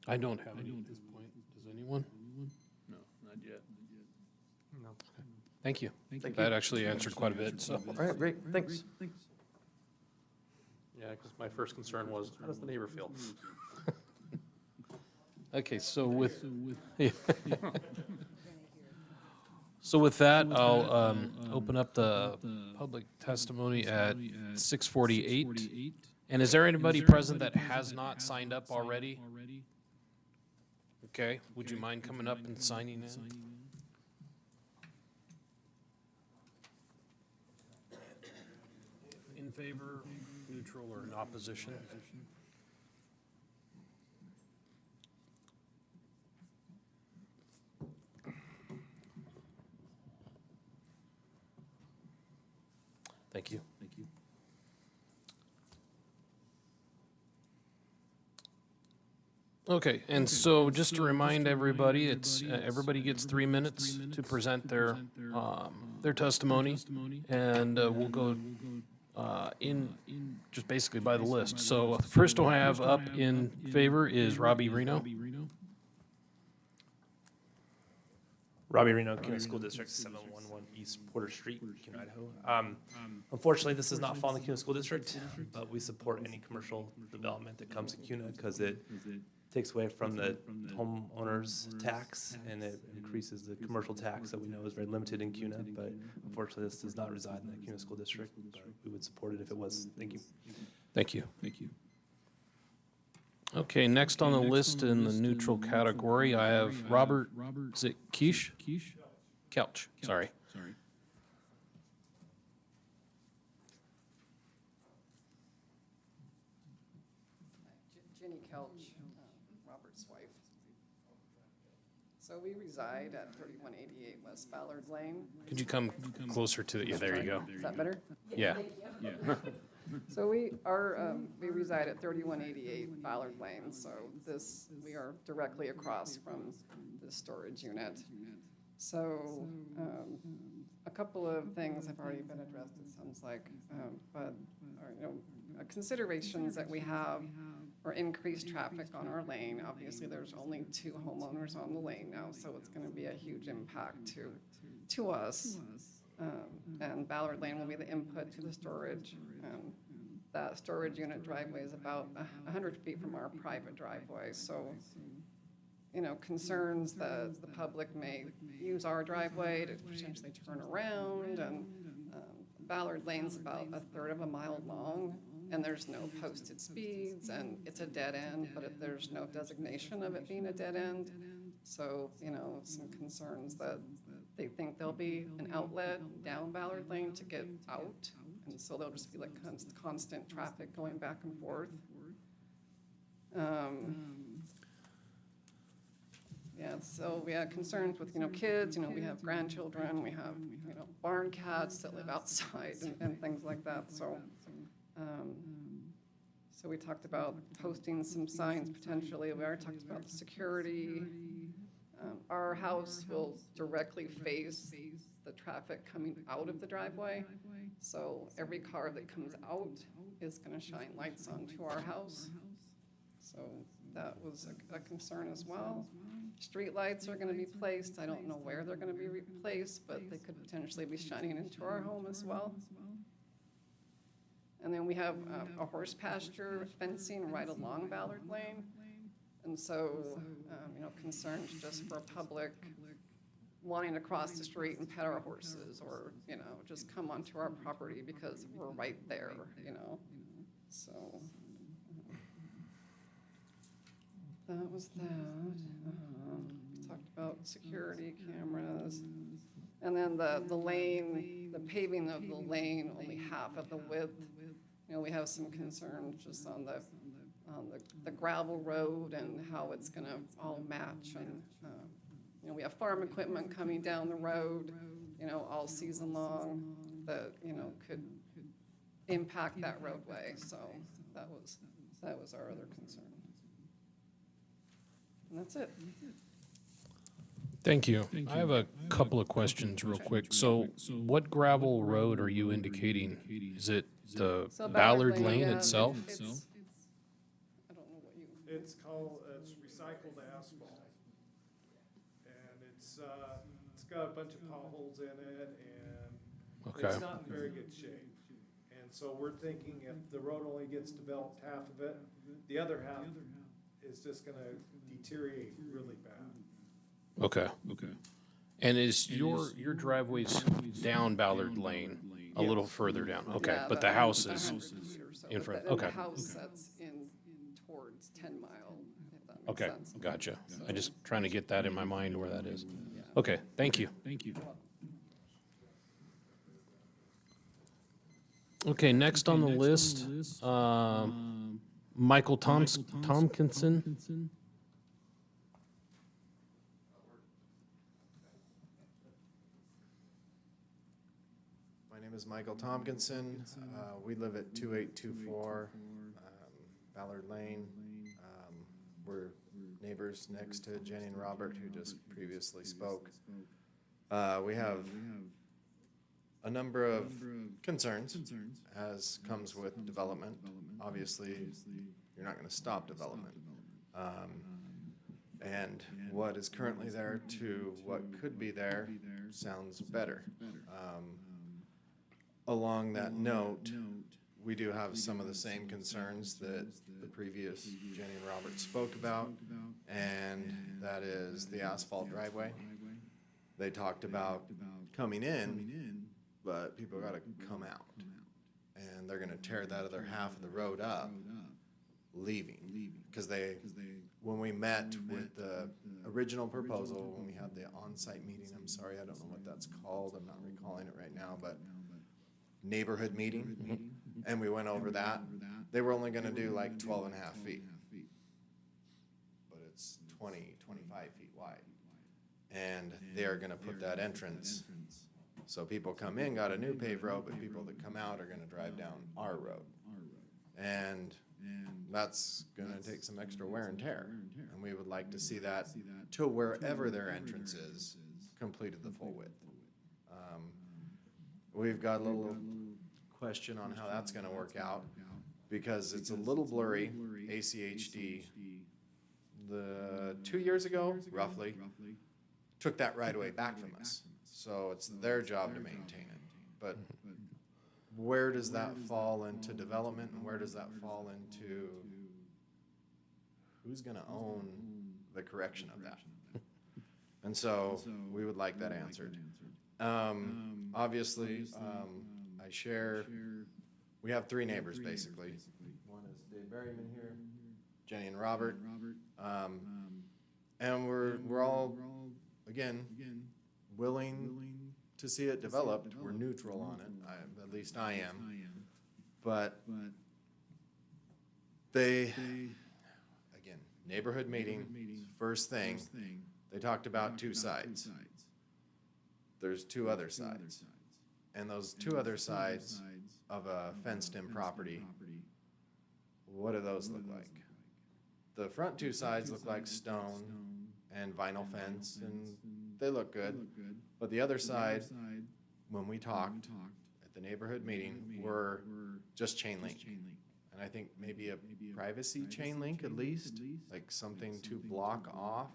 I don't have any at this point. Does anyone? No, not yet. Thank you. Thank you. That actually answered quite a bit, so. All right, great, thanks. Yeah, because my first concern was, how does the neighbor feel? Okay, so with, so with that, I'll open up the public testimony at 6:48. And is there anybody present that has not signed up already? Okay, would you mind coming up and signing in? In favor, neutral, or in opposition? Thank you. Okay, and so just to remind everybody, it's, everybody gets 3 minutes to present their testimony, and we'll go in just basically by the list. So first we'll have up in favor is Robbie Reno. Robbie Reno, CUNA School District, 711 East Porter Street, CUNA, Idaho. Unfortunately, this does not fall in the CUNA School District, but we support any commercial development that comes in CUNA because it takes away from the homeowner's tax and it increases the commercial tax that we know is very limited in CUNA. But unfortunately, this does not reside in the CUNA School District, but we would support it if it was. Thank you. Thank you. Okay, next on the list in the neutral category, I have Robert, is it Keish? Kelch, sorry. Jenny Kelch, Robert's wife. So we reside at 3188 West Ballard Lane. Could you come closer to it? Yeah, there you go. Is that better? Yeah. So we reside at 3188 Ballard Lane, so we are directly across from the storage unit. So a couple of things have already been addressed, it sounds like, but, considerations that we have or increased traffic on our lane. Obviously, there's only 2 homeowners on the lane now, so it's gonna be a huge impact to us. And Ballard Lane will be the input to the storage. That storage unit driveway is about 100 feet from our private driveway, so, concerns that the public may use our driveway to potentially turn around, and Ballard Lane's about 1/3 of a mile long, and there's no posted speeds, and it's a dead end, but there's no designation of it being a dead end. So, some concerns that they think there'll be an outlet down Ballard Lane to get out, and so there'll just be like constant traffic going back and forth. Yeah, so we had concerns with, kids, we have grandchildren, we have, barn cats that live outside and things like that, so. So we talked about posting some signs potentially, we already talked about the security. Our house will directly face the traffic coming out of the driveway, so every car that comes out is gonna shine lights onto our house. So that was a concern as well. Street lights are gonna be placed, I don't know where they're gonna be replaced, but they could potentially be shining into our home as well. And then we have a horse pasture fencing right along Ballard Lane. And so, concerns just for public wanting to cross the street and pet our horses, or, just come onto our property because we're right there, so. That was that. Talked about security cameras. And then the lane, the paving of the lane, only half of the width. We have some concerns just on the gravel road and how it's gonna all match. And, we have farm equipment coming down the road, all season long that, could impact that roadway. So that was our other concern. And that's it. Thank you. I have a couple of questions real quick. So what gravel road are you indicating? Is it the So Ballard Lane yeah, itself? I don't know what you. It's recycled asphalt. And it's got a bunch of potholes in it, and Okay. it's not in very good shape. And so we're thinking if the road only gets developed half of it, the other half is just gonna deteriorate really bad. Okay. And is your driveway's down Ballard Lane, a little further down? Okay, Yeah, but the house is 100 feet or so, in but front, then okay. the house that's in towards 10 Mile, if that makes Okay, sense. gotcha. I just trying to get that in my mind where that is. Yeah. Okay, thank you. Okay, next on the list, Michael Tompkinson. My name is Michael Tompkinson. We live at 2824 Ballard Lane. We're neighbors next to Jenny and Robert, who just previously spoke. We have a number of concerns, as comes with development. Obviously, you're not going to stop development. And what is currently there to what could be there sounds better. Along that note, we do have some of the same concerns that the previous Jenny and Robert spoke about, and that is the asphalt driveway. They talked about coming in, but people gotta come out. And they're gonna tear that other half of the road up, leaving. Because when we met with the original proposal, when we had the on-site meeting, I'm sorry, I don't know what that's called, I'm not recalling it right now, but neighborhood meeting, and we went over that. They were only gonna do like 12 and a half feet. But it's 20, 25 feet wide. and they're gonna put that entrance. So people come in, got a new paved road, but people that come out are gonna drive down our road. And that's gonna take some extra wear and tear. And we would like to see that to wherever their entrance is, completed the full width. We've got a little question on how that's gonna work out, because it's a little blurry, ACHD. 2 years ago, roughly, took that right away back from us. So it's their job to maintain it. But where does that fall into development, and where does that fall into who's gonna own the correction of that? And so we would like that answered. Obviously, I share, we have three neighbors basically. One is Dave Berryman here, Jenny and Robert. And we're all, again, willing to see it developed. We're neutral on it, at least I am. But they, again, neighborhood meeting, first thing, they talked about two sides. There's two other sides. And those two other sides of a fenced-in property, what do those look like? The front two sides look like stone and vinyl fence, and they look good. But the other side, when we talked at the neighborhood meeting, were just chain link. And I think maybe a privacy chain link at least, like something to block off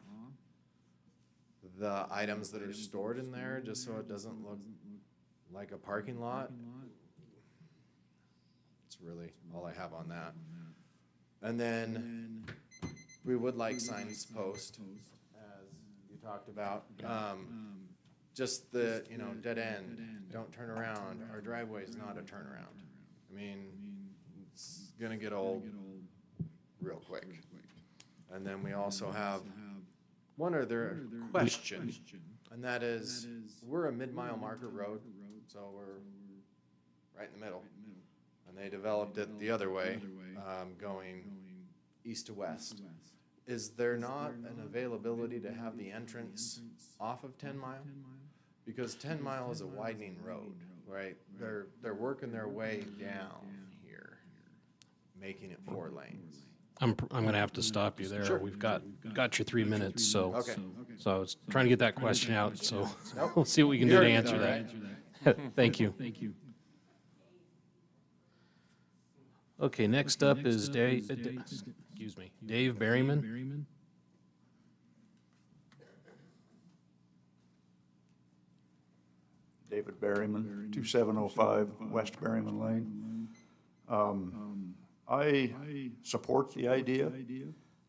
the items that are stored in there, just so it doesn't look like a parking lot. That's really all I have on that. And then we would like signs post, as you talked about. Just the, dead end, don't turn around. Our driveway is not a turnaround. I mean, it's gonna get old real quick. And then we also have one other question, and that is, we're a mid-mile market road, so we're right in the middle. And they developed it the other way, going east to west. Is there not an availability to have the entrance off of 10 Mile? Because 10 Mile is a widening road, right? They're working their way down here, making it 4 lanes. I'm gonna have to stop you there. Sure. We've got your 3 minutes, so. Okay. So I was trying to get that question out, so Nope. we'll see what we can You do to heard me answer though, that. Thank you. Okay, next up is Dave Berryman. David Berryman, 2705 West Berryman Lane. I support the idea.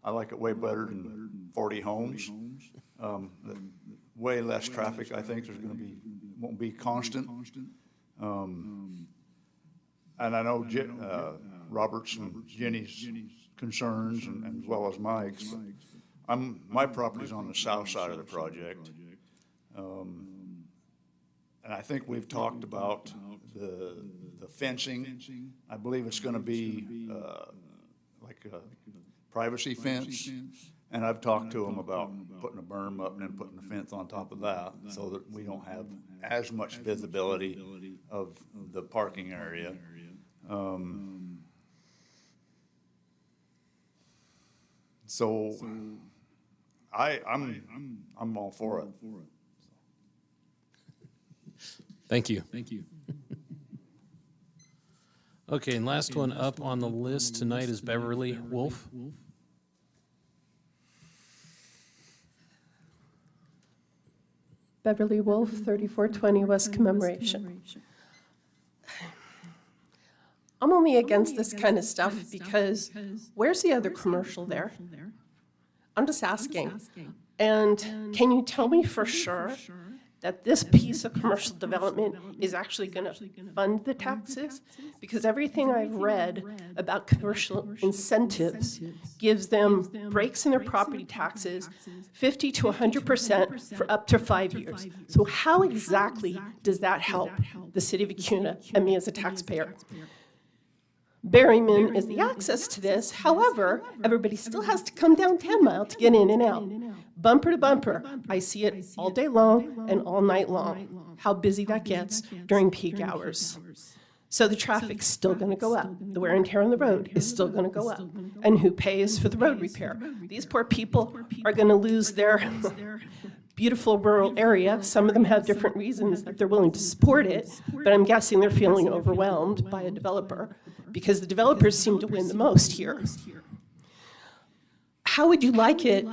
I like it way better than 40 homes. Way less traffic, I think there's won't be constant. And I know Robert's and Jenny's concerns, and as well as Mike's, but my property's on the south side of the project. And I think we've talked about the fencing. I believe it's gonna be like a privacy fence. And I've talked to them about putting a berm up and then putting a fence on top of that, so that we don't have as much visibility of the parking area. So I'm all for it. Thank you. Okay, and last one up on the list tonight is Beverly Wolf. Beverly Wolf, 3420 West Commemoration. I'm only against this kind of stuff because where's the other commercial there? I'm just asking. And can you tell me for sure that this piece of commercial development is actually going to fund the taxes? Because everything I've read about commercial incentives gives them breaks in their property taxes 50 to 100% for up to 5 years. So how exactly does that help the city of Acuna and me as a taxpayer? Berryman is the access to this. However, everybody still has to come down 10 Mile to get in and out. Bumper to bumper. I see it all day long and all night long, how busy that gets during peak hours. So the traffic's still going to go up. The wear and tear on the road is still going to go up. And who pays for the road repair? These poor people are going to lose their beautiful rural area. Some of them have different reasons that they're willing to support it, but I'm guessing they're feeling overwhelmed by a developer because the developers seem to win the most here. How would you like it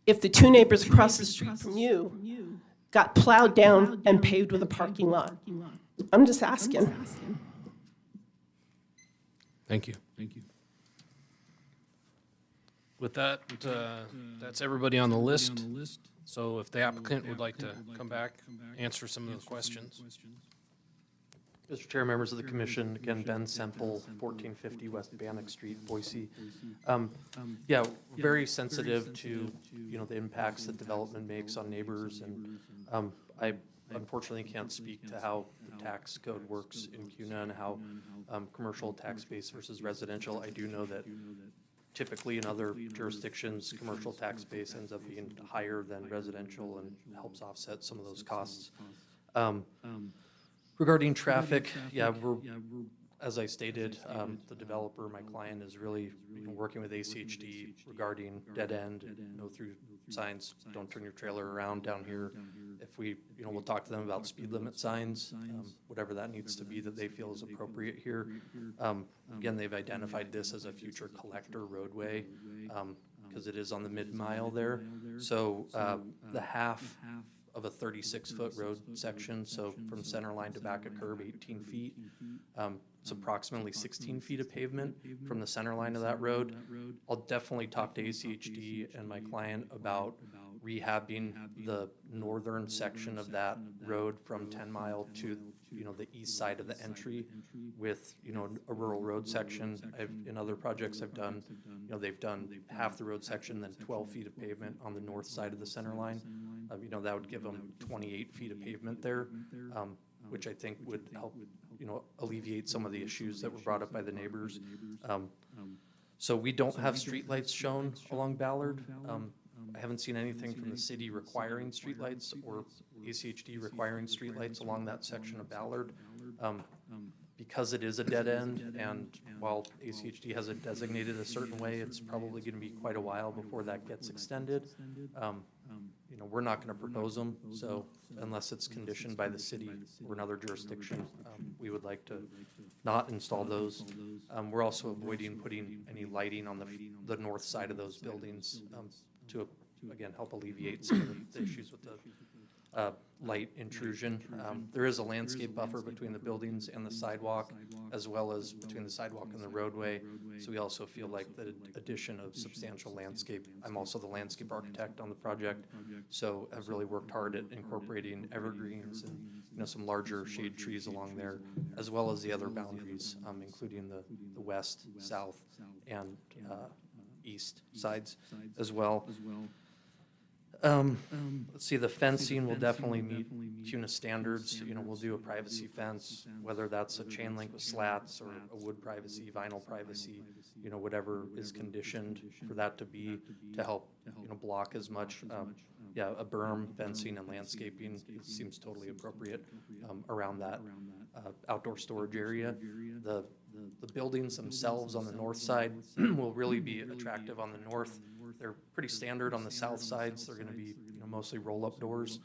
if the two neighbors across the street from you got plowed down and paved with a parking lot? I'm just asking. Thank you. With that, that's everybody on the list. So if the applicant would like to come back, answer some of those questions. Mr. Chair, members of the commission, again, Ben Semple, 1450 West Bannock Street, Boise. Yeah, very sensitive to, the impacts that development makes on neighbors, and I unfortunately can't speak to how the tax code works in CUNA and how commercial tax base versus residential. I do know that typically in other jurisdictions, commercial tax base ends up being higher than residential and helps offset some of those costs. Regarding traffic, yeah, as I stated, the developer, my client, is really working with ACHD regarding dead end, no through signs, don't turn your trailer around down here. If we, we'll talk to them about speed limit signs, whatever that needs to be that they feel is appropriate here. Again, they've identified this as a future collector roadway because it is on the mid-mile there. So the half of a 36-foot road section, so from center line to back of curb, 18 feet. It's approximately 16 feet of pavement from the center line of that road. I'll definitely talk to ACHD and my client about rehabbing the northern section of that road from 10 Mile to the east side of the entry with a rural road section. In other projects I've done, they've done half the road section, then 12 feet of pavement on the north side of the center line. That would give them 28 feet of pavement there, which I think would help alleviate some of the issues that were brought up by the neighbors. So we don't have streetlights shown along Ballard. I haven't seen anything from the city requiring streetlights or ACHD requiring streetlights along that section of Ballard. Because it is a dead end, and while ACHD has it designated a certain way, it's probably going to be quite a while before that gets extended. We're not going to propose them, so unless it's conditioned by the city or another jurisdiction, we would like to not install those. We're also avoiding putting any lighting on the north side of those buildings to, again, help alleviate some of the issues with the light intrusion. There is a landscape buffer between the buildings and the sidewalk, as well as between the sidewalk and the roadway. So we also feel like the addition of substantial landscape. I'm also the landscape architect on the project, so I've really worked hard at incorporating evergreens and some larger shade trees along there, as well as the other boundaries, including the west, south, and east sides as well. Let's see, the fencing will definitely meet CUNA standards. We'll do a privacy fence, whether that's a chain link with slats or a wood privacy, vinyl privacy, whatever is conditioned for that to be, to help, block as much, a berm, fencing, and landscaping seems totally appropriate around that outdoor storage area. The buildings themselves on the north side will really be attractive on the north. They're pretty standard on the south sides. They're going to be mostly roll-up doors.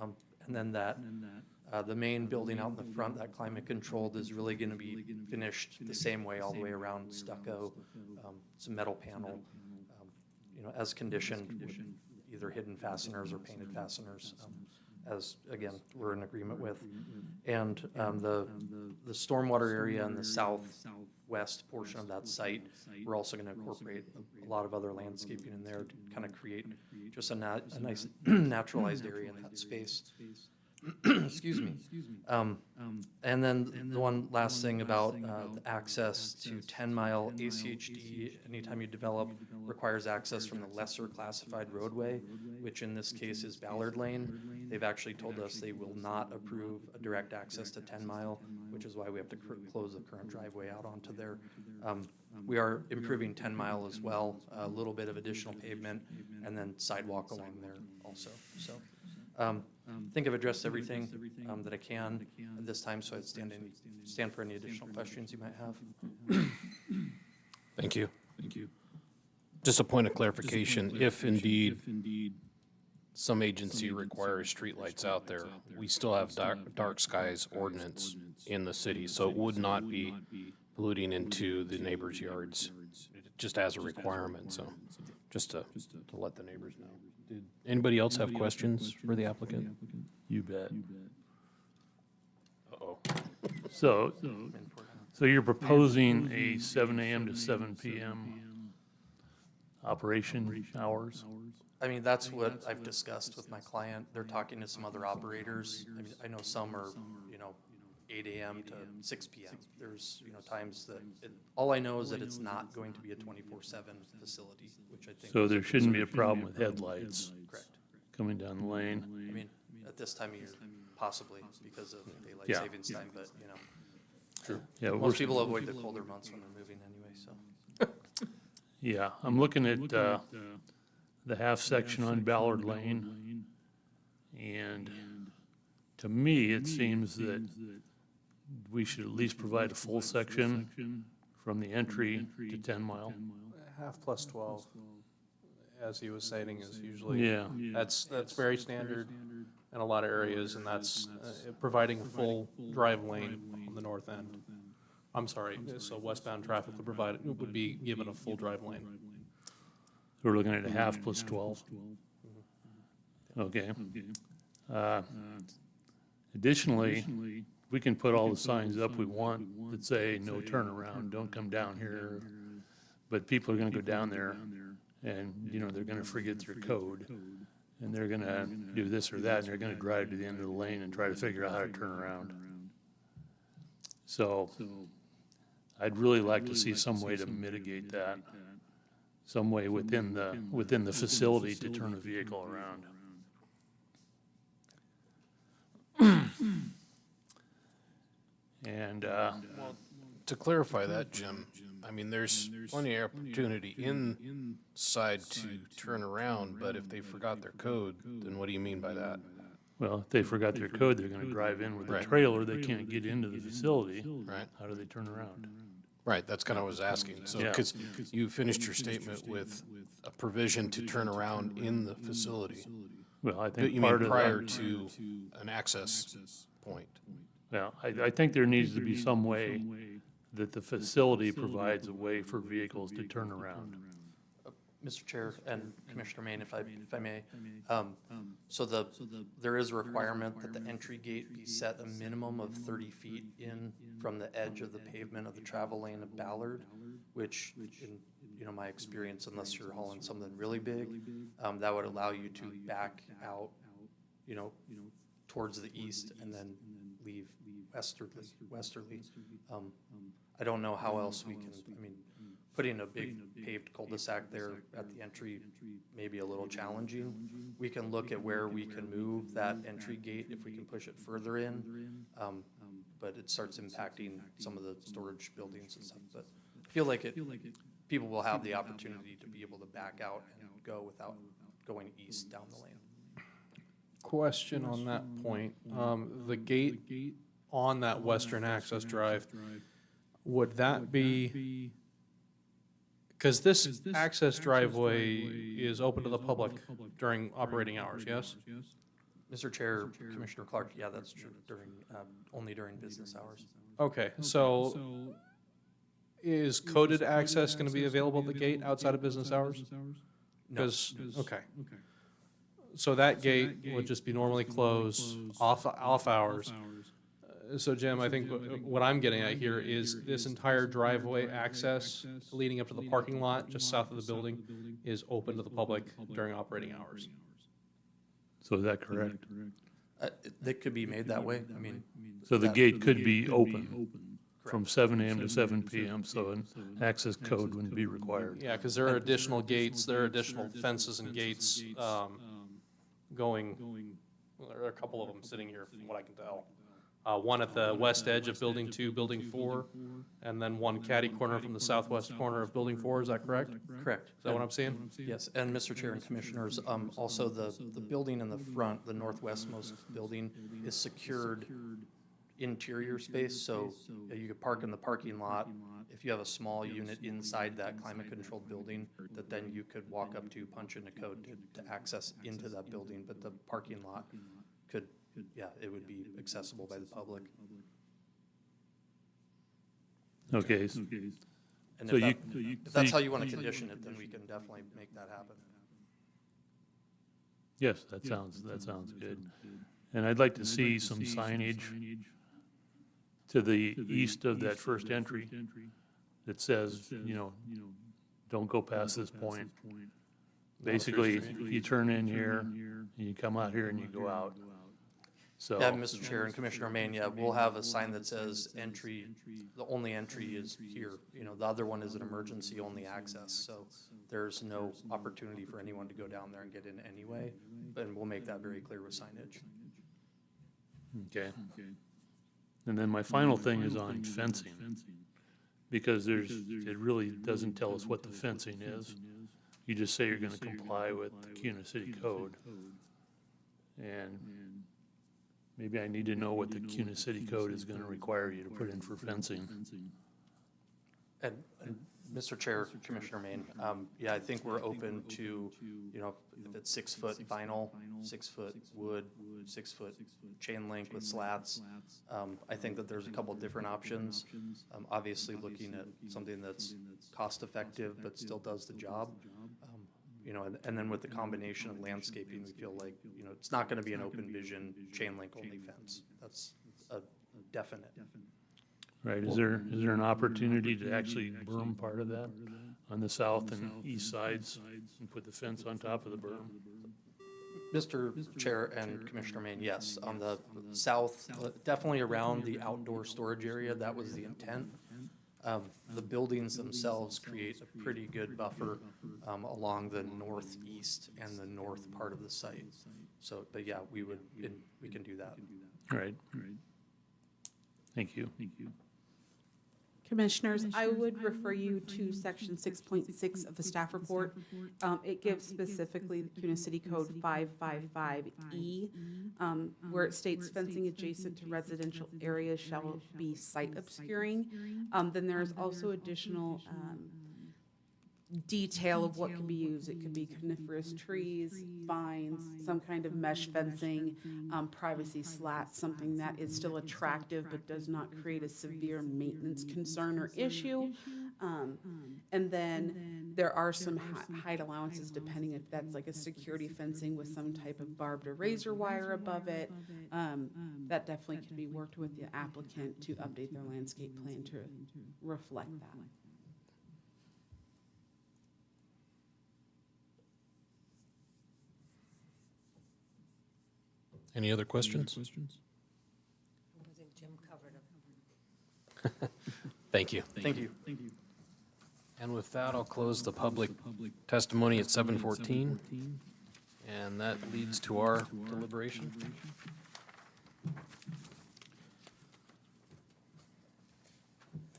And then the main building out in the front, that climate controlled, is really going to be finished the same way all the way around, stucco, some metal panel, as conditioned with either hidden fasteners or painted fasteners, as again we're in agreement with. And the stormwater area in the southwest portion of that site, we're also going to incorporate a lot of other landscaping in there to kind of create just a nice naturalized area in that space. Excuse me. And then the one last thing about the access to 10 Mile, ACHD, anytime you develop, requires access from the lesser classified roadway, which in this case is Ballard Lane. They've actually told us they will not approve a direct access to 10 Mile which is why we have to close the current driveway out onto there. We are improving 10 Mile as well, a little bit of additional pavement, and then sidewalk along there also. So I think I've addressed everything that I can at this time, so I'd stand for any additional questions you might have. Thank you. Just a point of clarification, if indeed some agency requires streetlights out there, we still have dark skies ordinance in the city, so it would not be polluting into the neighbors' yards, just as a requirement, so just to let the neighbors know. Did anybody else have questions for the applicant? You bet. Uh-oh. So you're proposing a 7 a.m. to 7 p.m. operation hours? I mean, that's what I've discussed with my client. They're talking to some other operators. I mean, I know some are, 8 a.m. to 6 p.m. There's, times that, all I know is that it's not going to be a 24/7 facility, which I think. So is a there shouldn't be a concern. problem with headlights Correct. coming down the lane? I mean, at this time of year, possibly because of daylight Yeah. savings time, but, Yeah, most people avoid the colder months when they're moving anyway, so. Yeah, I'm looking at the half section on Ballard Lane, and to me, it seems that we should at least provide a full section from the entry to 10 Mile. Half plus 12, as he was stating, is usually. Yeah. That's very standard in a lot of areas, and that's providing a full drive lane on the north end. I'm sorry, so westbound traffic would be given a full drive lane. We're looking at a half plus 12. Okay. Additionally, we can put all the signs up we want that say no turnaround, don't come down here. But people are gonna go down there and, they're gonna forget their code. And they're gonna do this or that, and they're gonna drive to the end of the lane and try to figure out how to turn around. So I'd really like to see some way to mitigate that, some way within the facility to turn a vehicle around. And, To clarify that, Jim, I mean, there's plenty of opportunity inside to turn around, but if they forgot their code, then what do you mean by that? well, if they forgot their code, they're gonna drive in with a Right. trailer, they can't get into the facility. Right. How do they turn around? Right, that's kind of what I was asking. So, Yeah. because you finished your statement with a provision to turn around in the facility. Well, I But think you part mean of prior that, to an access point? well, I think there needs to be some way that the facility provides a way for vehicles to turn around. Mr. Chair and Commissioner Main, if I may, so there is a requirement that the entry gate be set a minimum of 30 feet in from the edge of the pavement of the travel lane of Ballard, which in, my experience, unless you're hauling something really big, that would allow you to back out, towards the east and then leave westerly. I don't know how else we can, putting a big paved cul-de-sac there at the entry may be a little challenging. We can look at where we can move that entry gate if we can push it further in. But it starts impacting some of the storage buildings and stuff. But I feel like people will have the opportunity to be able to back out and go without going east down the lane. Question on that point, the gate on that western access drive, would that be, because this access driveway is open to the public during operating hours, yes? Mr. Chair, Commissioner Clark, yeah, that's true, only during business hours. Okay, so is coded access going to be available at the gate outside of business hours? Because, okay. So that gate would just be normally closed off hours. So Jim, I think what I'm getting at here is this entire driveway access leading up to the parking lot just south of the building is open to the public during operating hours. So is that correct? It could be made that way, So the gate could be open from 7 a.m. to 7 p.m., so an access code wouldn't be required. Yeah, because there are additional gates, there are additional fences and gates going, there are a couple of them sitting here from what I can tell. one at the west edge of Building 2, Building 4, and then one catty corner from the southwest corner of Building 4, is that correct? Correct. Is that what I'm seeing? Yes, and Mr. Chair and Commissioners, also the building in the front, the northwestmost building, is secured interior space, so you could park in the parking lot. If you have a small unit inside that climate-controlled building, that then you could walk up to, punch in a code to access into that building, but the parking lot could, yeah, it would be accessible by the public. Okay, And So if you- that- so you- if that's how you want to condition it, then we can definitely make that happen. yes, that sounds good. And I'd like to see some signage to the east of that first entry that says, don't go past this point. Basically, you turn in here, and you come out here and you go out. So. Yeah, Mr. Chair and Commissioner Main, yeah, we'll have a sign that says entry, the only entry is here. The other one is an emergency only access, so there's no opportunity for anyone to go down there and get in anyway. And we'll make that very clear with signage. Okay. And then my final thing is on fencing, because it really doesn't tell us what the fencing is. You just say you're gonna comply with the CUNA City Code. And maybe I need to know what the CUNA City Code is gonna require you to put in for fencing. And Mr. Chair, Commissioner Main, yeah, I think we're open to, if it's 6-foot vinyl, 6-foot wood, 6-foot chain link with slats. I think that there's a couple different options. Obviously, looking at something that's cost-effective but still does the job. And then with the combination of landscaping, we feel like, it's not gonna be an open vision chain link only fence. That's a definite. Right, is there an opportunity to actually berm part of that on the south and east sides and put the fence on top of the berm? Mr. Chair and Commissioner Main, yes, on the south, definitely around the outdoor storage area, that was the intent. The buildings themselves create a pretty good buffer along the northeast and the north part of the site. So, but yeah, we can do that. Right. Thank you. Commissioners, I would refer you to section 6.6 of the staff report. It gives specifically the CUNA City Code 555E, where it states fencing adjacent to residential areas shall be site obscuring. Then there is also additional detail of what can be used. It could be coniferous trees, vines, some kind of mesh fencing, privacy slats, something that is still attractive but does not create a severe maintenance concern or issue. And then there are some height allowances depending if that's like a security fencing with some type of barbed or razor wire above it. That definitely can be worked with the applicant to update their landscape plan to reflect that. Any other questions? I think Jim covered them. Thank you. Thank you. And with that, I'll close the public testimony at 7:14. And that leads to our deliberation.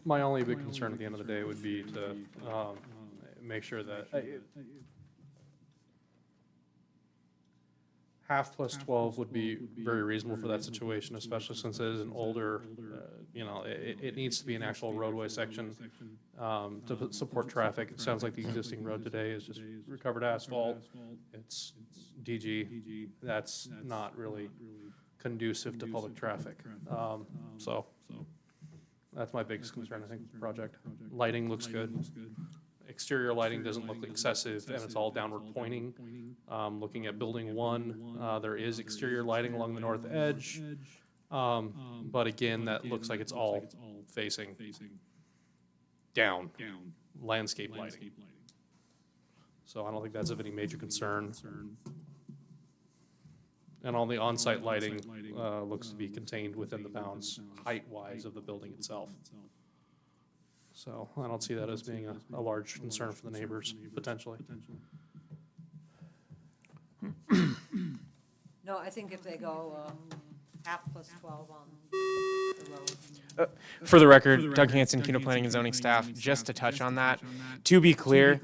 My only big concern at the end of the day would be to make sure that half plus 12 would be very reasonable for that situation, especially since it is an older, it needs to be an actual roadway section to support traffic. It sounds like the existing road today is just recovered asphalt. It's DG. That's not really conducive to public traffic. So that's my biggest concern, I think, with the project. Lighting looks good. Exterior lighting doesn't look excessive, and it's all downward pointing. Looking at building 1, there is exterior lighting along the north edge. But again, that looks like it's all facing down, landscape lighting. So I don't think that's of any major concern. And all the on-site lighting looks to be contained within the bounds height-wise of the building itself. So I don't see that as being a large concern for the neighbors, potentially. No, I think if they go half plus 12 on the road. For the record, Doug Hanson, CUNA Planning and Zoning staff, just to touch on that. To be clear,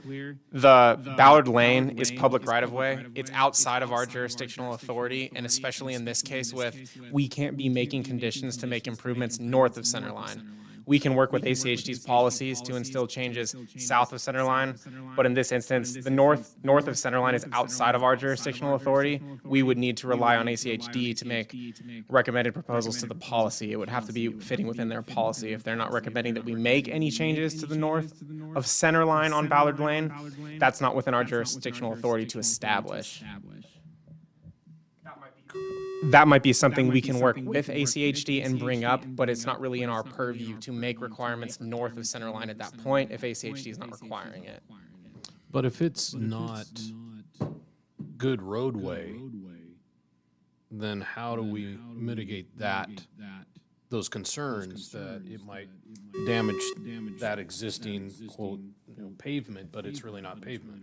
the Ballard Lane is public right-of-way. It's outside of our jurisdictional authority, and especially in this case we can't be making conditions to make improvements north of center line. We can work with ACHD's policies to instill changes south of center line, but in this instance, the north of center line is outside of our jurisdictional authority. We would need to rely on ACHD to make recommended proposals to the policy. It would have to be fitting within their policy. If they're not recommending that we make any changes to the north of center line on Ballard Lane, that's not within our jurisdictional authority to establish. That might be something we can work with ACHD and bring up, but it's not really in our purview to make requirements north of center line at that point if ACHD is not requiring it. But if it's not good roadway, then how do we mitigate those concerns that it might damage that existing, quote, pavement, but it's really not pavement?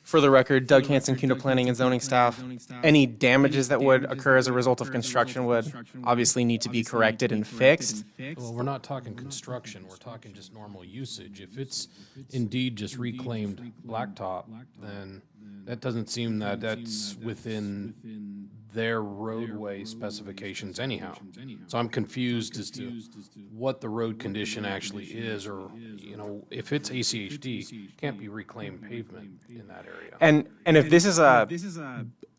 For the record, Doug Hanson, CUNA Planning and Zoning staff, any damages that would occur as a result of construction would obviously need to be corrected and fixed. Well, we're not talking construction, we're talking just normal usage. If it's indeed just reclaimed blacktop, then that doesn't seem that that's within their roadway specifications anyhow. So I'm confused as to what the road condition actually is, or, if it's ACHD, it can't be reclaimed pavement in that area. And if this is a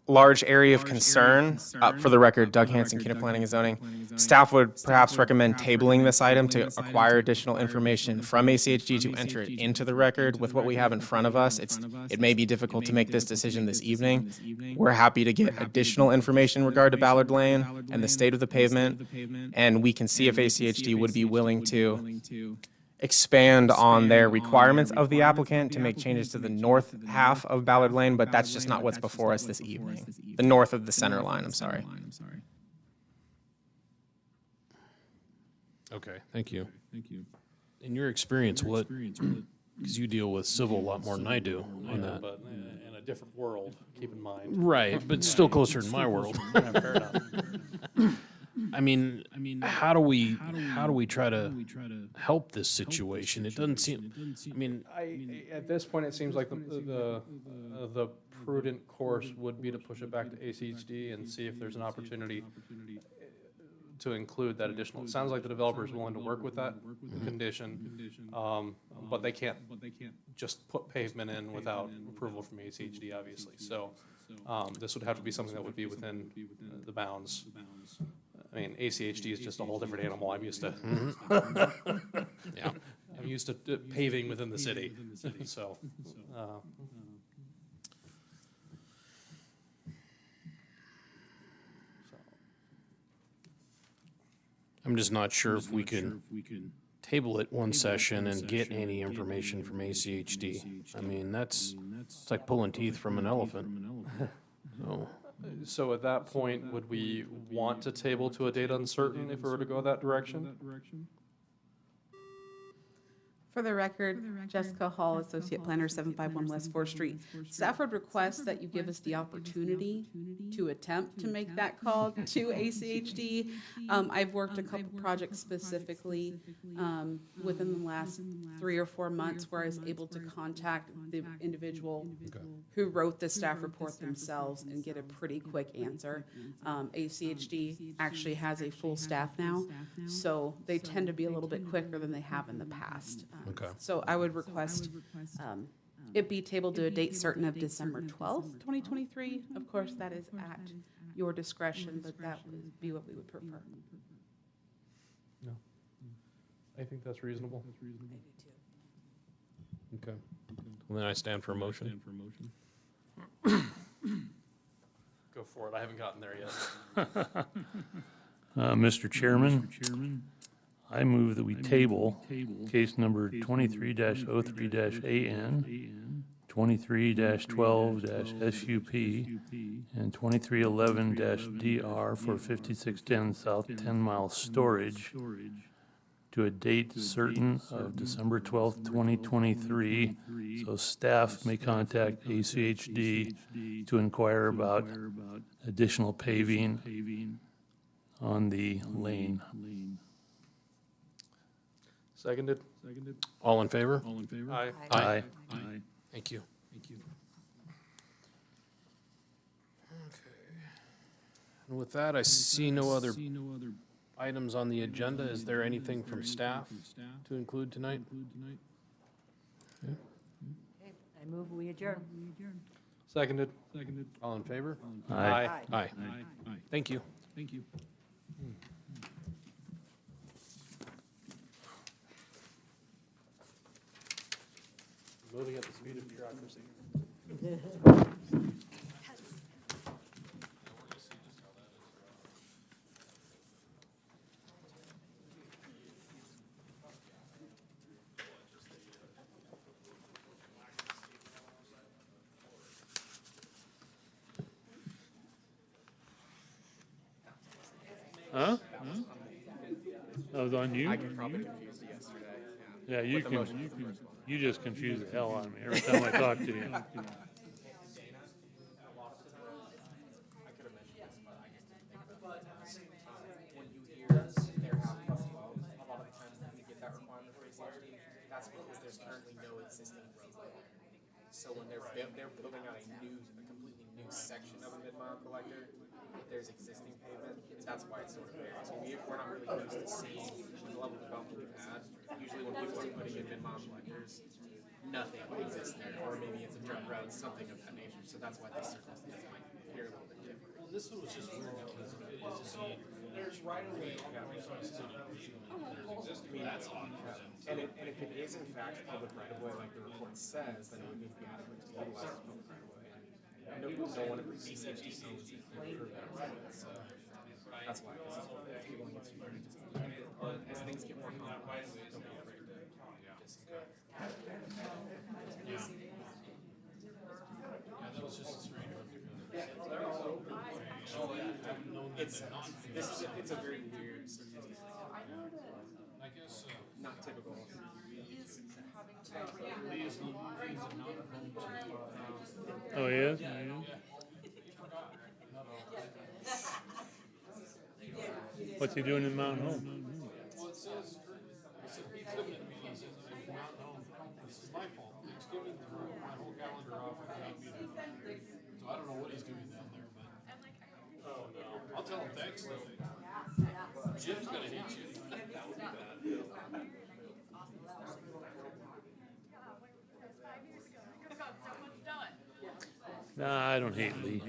large area of concern, for the record, Doug Hanson, CUNA Planning and Zoning, staff would perhaps recommend tabling this item to acquire additional information from ACHD to enter it into the record. With what we have in front of us, it may be difficult to make this decision this evening. We're happy to get additional information in regard to Ballard Lane and the state of the pavement, and we can see if ACHD would be willing to expand on their requirements of the applicant to make changes to the north half of Ballard Lane, but that's just not what's before us this evening. The north of the center line, I'm sorry. Okay, thank you. In your experience, because you deal with civil a lot more than I do on that. But in a different world, keep in mind. Right, but still closer to my world. Fair enough. I mean, how do we try to help this situation? It doesn't seem, At this point, it seems like the prudent course would be to push it back to ACHD and see if there's an opportunity to include that additional. It sounds like the developer is willing to work with that condition, but they can't just put pavement in without approval from ACHD, obviously. So this would have to be something that would be within the bounds. I mean, ACHD is just a whole different animal. I'm used to, I'm used to paving within the city, so. I'm just not sure if we can table it one session and get any information from ACHD. I mean, it's like pulling teeth from an elephant. So at that point, would we want to table to a date uncertain if we were to go that direction? For the record, Jessica Hall, Associate Planner, 751 West 4th Street. Staff would request that you give us the opportunity to attempt to make that call to ACHD. I've worked a couple projects specifically within the last 3 or 4 months where I was able to contact the individual who wrote the staff report themselves and get a pretty quick answer. ACHD actually has a full staff now, so they tend to be a little bit quicker than they have in the past. Okay. So I would request it be tabled to a date certain of December 12th, 2023. Of course, that is at your discretion, but that would be what we would prefer. No. I think that's reasonable. Okay. Well, then I stand for a motion. Go for it. I haven't gotten there yet. Mr. Chairman, I move that we table case number 23-03-AN, 23-12-SUP, and 2311-DR for 5610 South 10 Mile Storage to a date certain of December 12th, 2023, so staff may contact ACHD to inquire about additional paving on the lane. Seconded. All in favor? Aye. Aye. Thank you. And with that, I see no other items on the agenda. Is there anything from staff to include tonight? Okay, I move we adjourn. Seconded. All in favor? Aye. Aye. Thank you. Moving at the speed of bureaucracy. Huh? That was on you? Probably confused yesterday. Yeah, you just confuse the hell out of me every time I talk to you. When you hear they're half plus 12, a lot of the times when you get that requirement for ACHD, that's because there's currently no existing roadway. So when they're building out a completely new section of a mid-mile collector, if there's existing pavement, that's why it's sort of there. So we're not really used to seeing the level of development we've had. Usually when people are putting in mid-mile collectors, nothing exists there, or maybe it's a dirt road, something of that nature. So that's why these circumstances might appear a little bit different. Well, this one was just weird because it is to see there's right away. That's odd. And if it is in fact public right of way, like the report says, then it would need to be adequate to utilize as public right of way. No one at ACHD owns it, so that's why this is tabling it to you. As things get more complex, don't be afraid to just. That was just a strange one because It's a very weird circumstance. I guess Not typical. Lee is not home to. Oh, he is? What's he doing in Mount Home? Well, it says he took it to me. He says I'm not home. This is my fault. Thanksgiving threw my whole calendar off without me there. So I don't know what he's doing down there, but I'll tell him thanks though. Jim's gonna hit you. That would be bad. Nah, I don't hate Lee.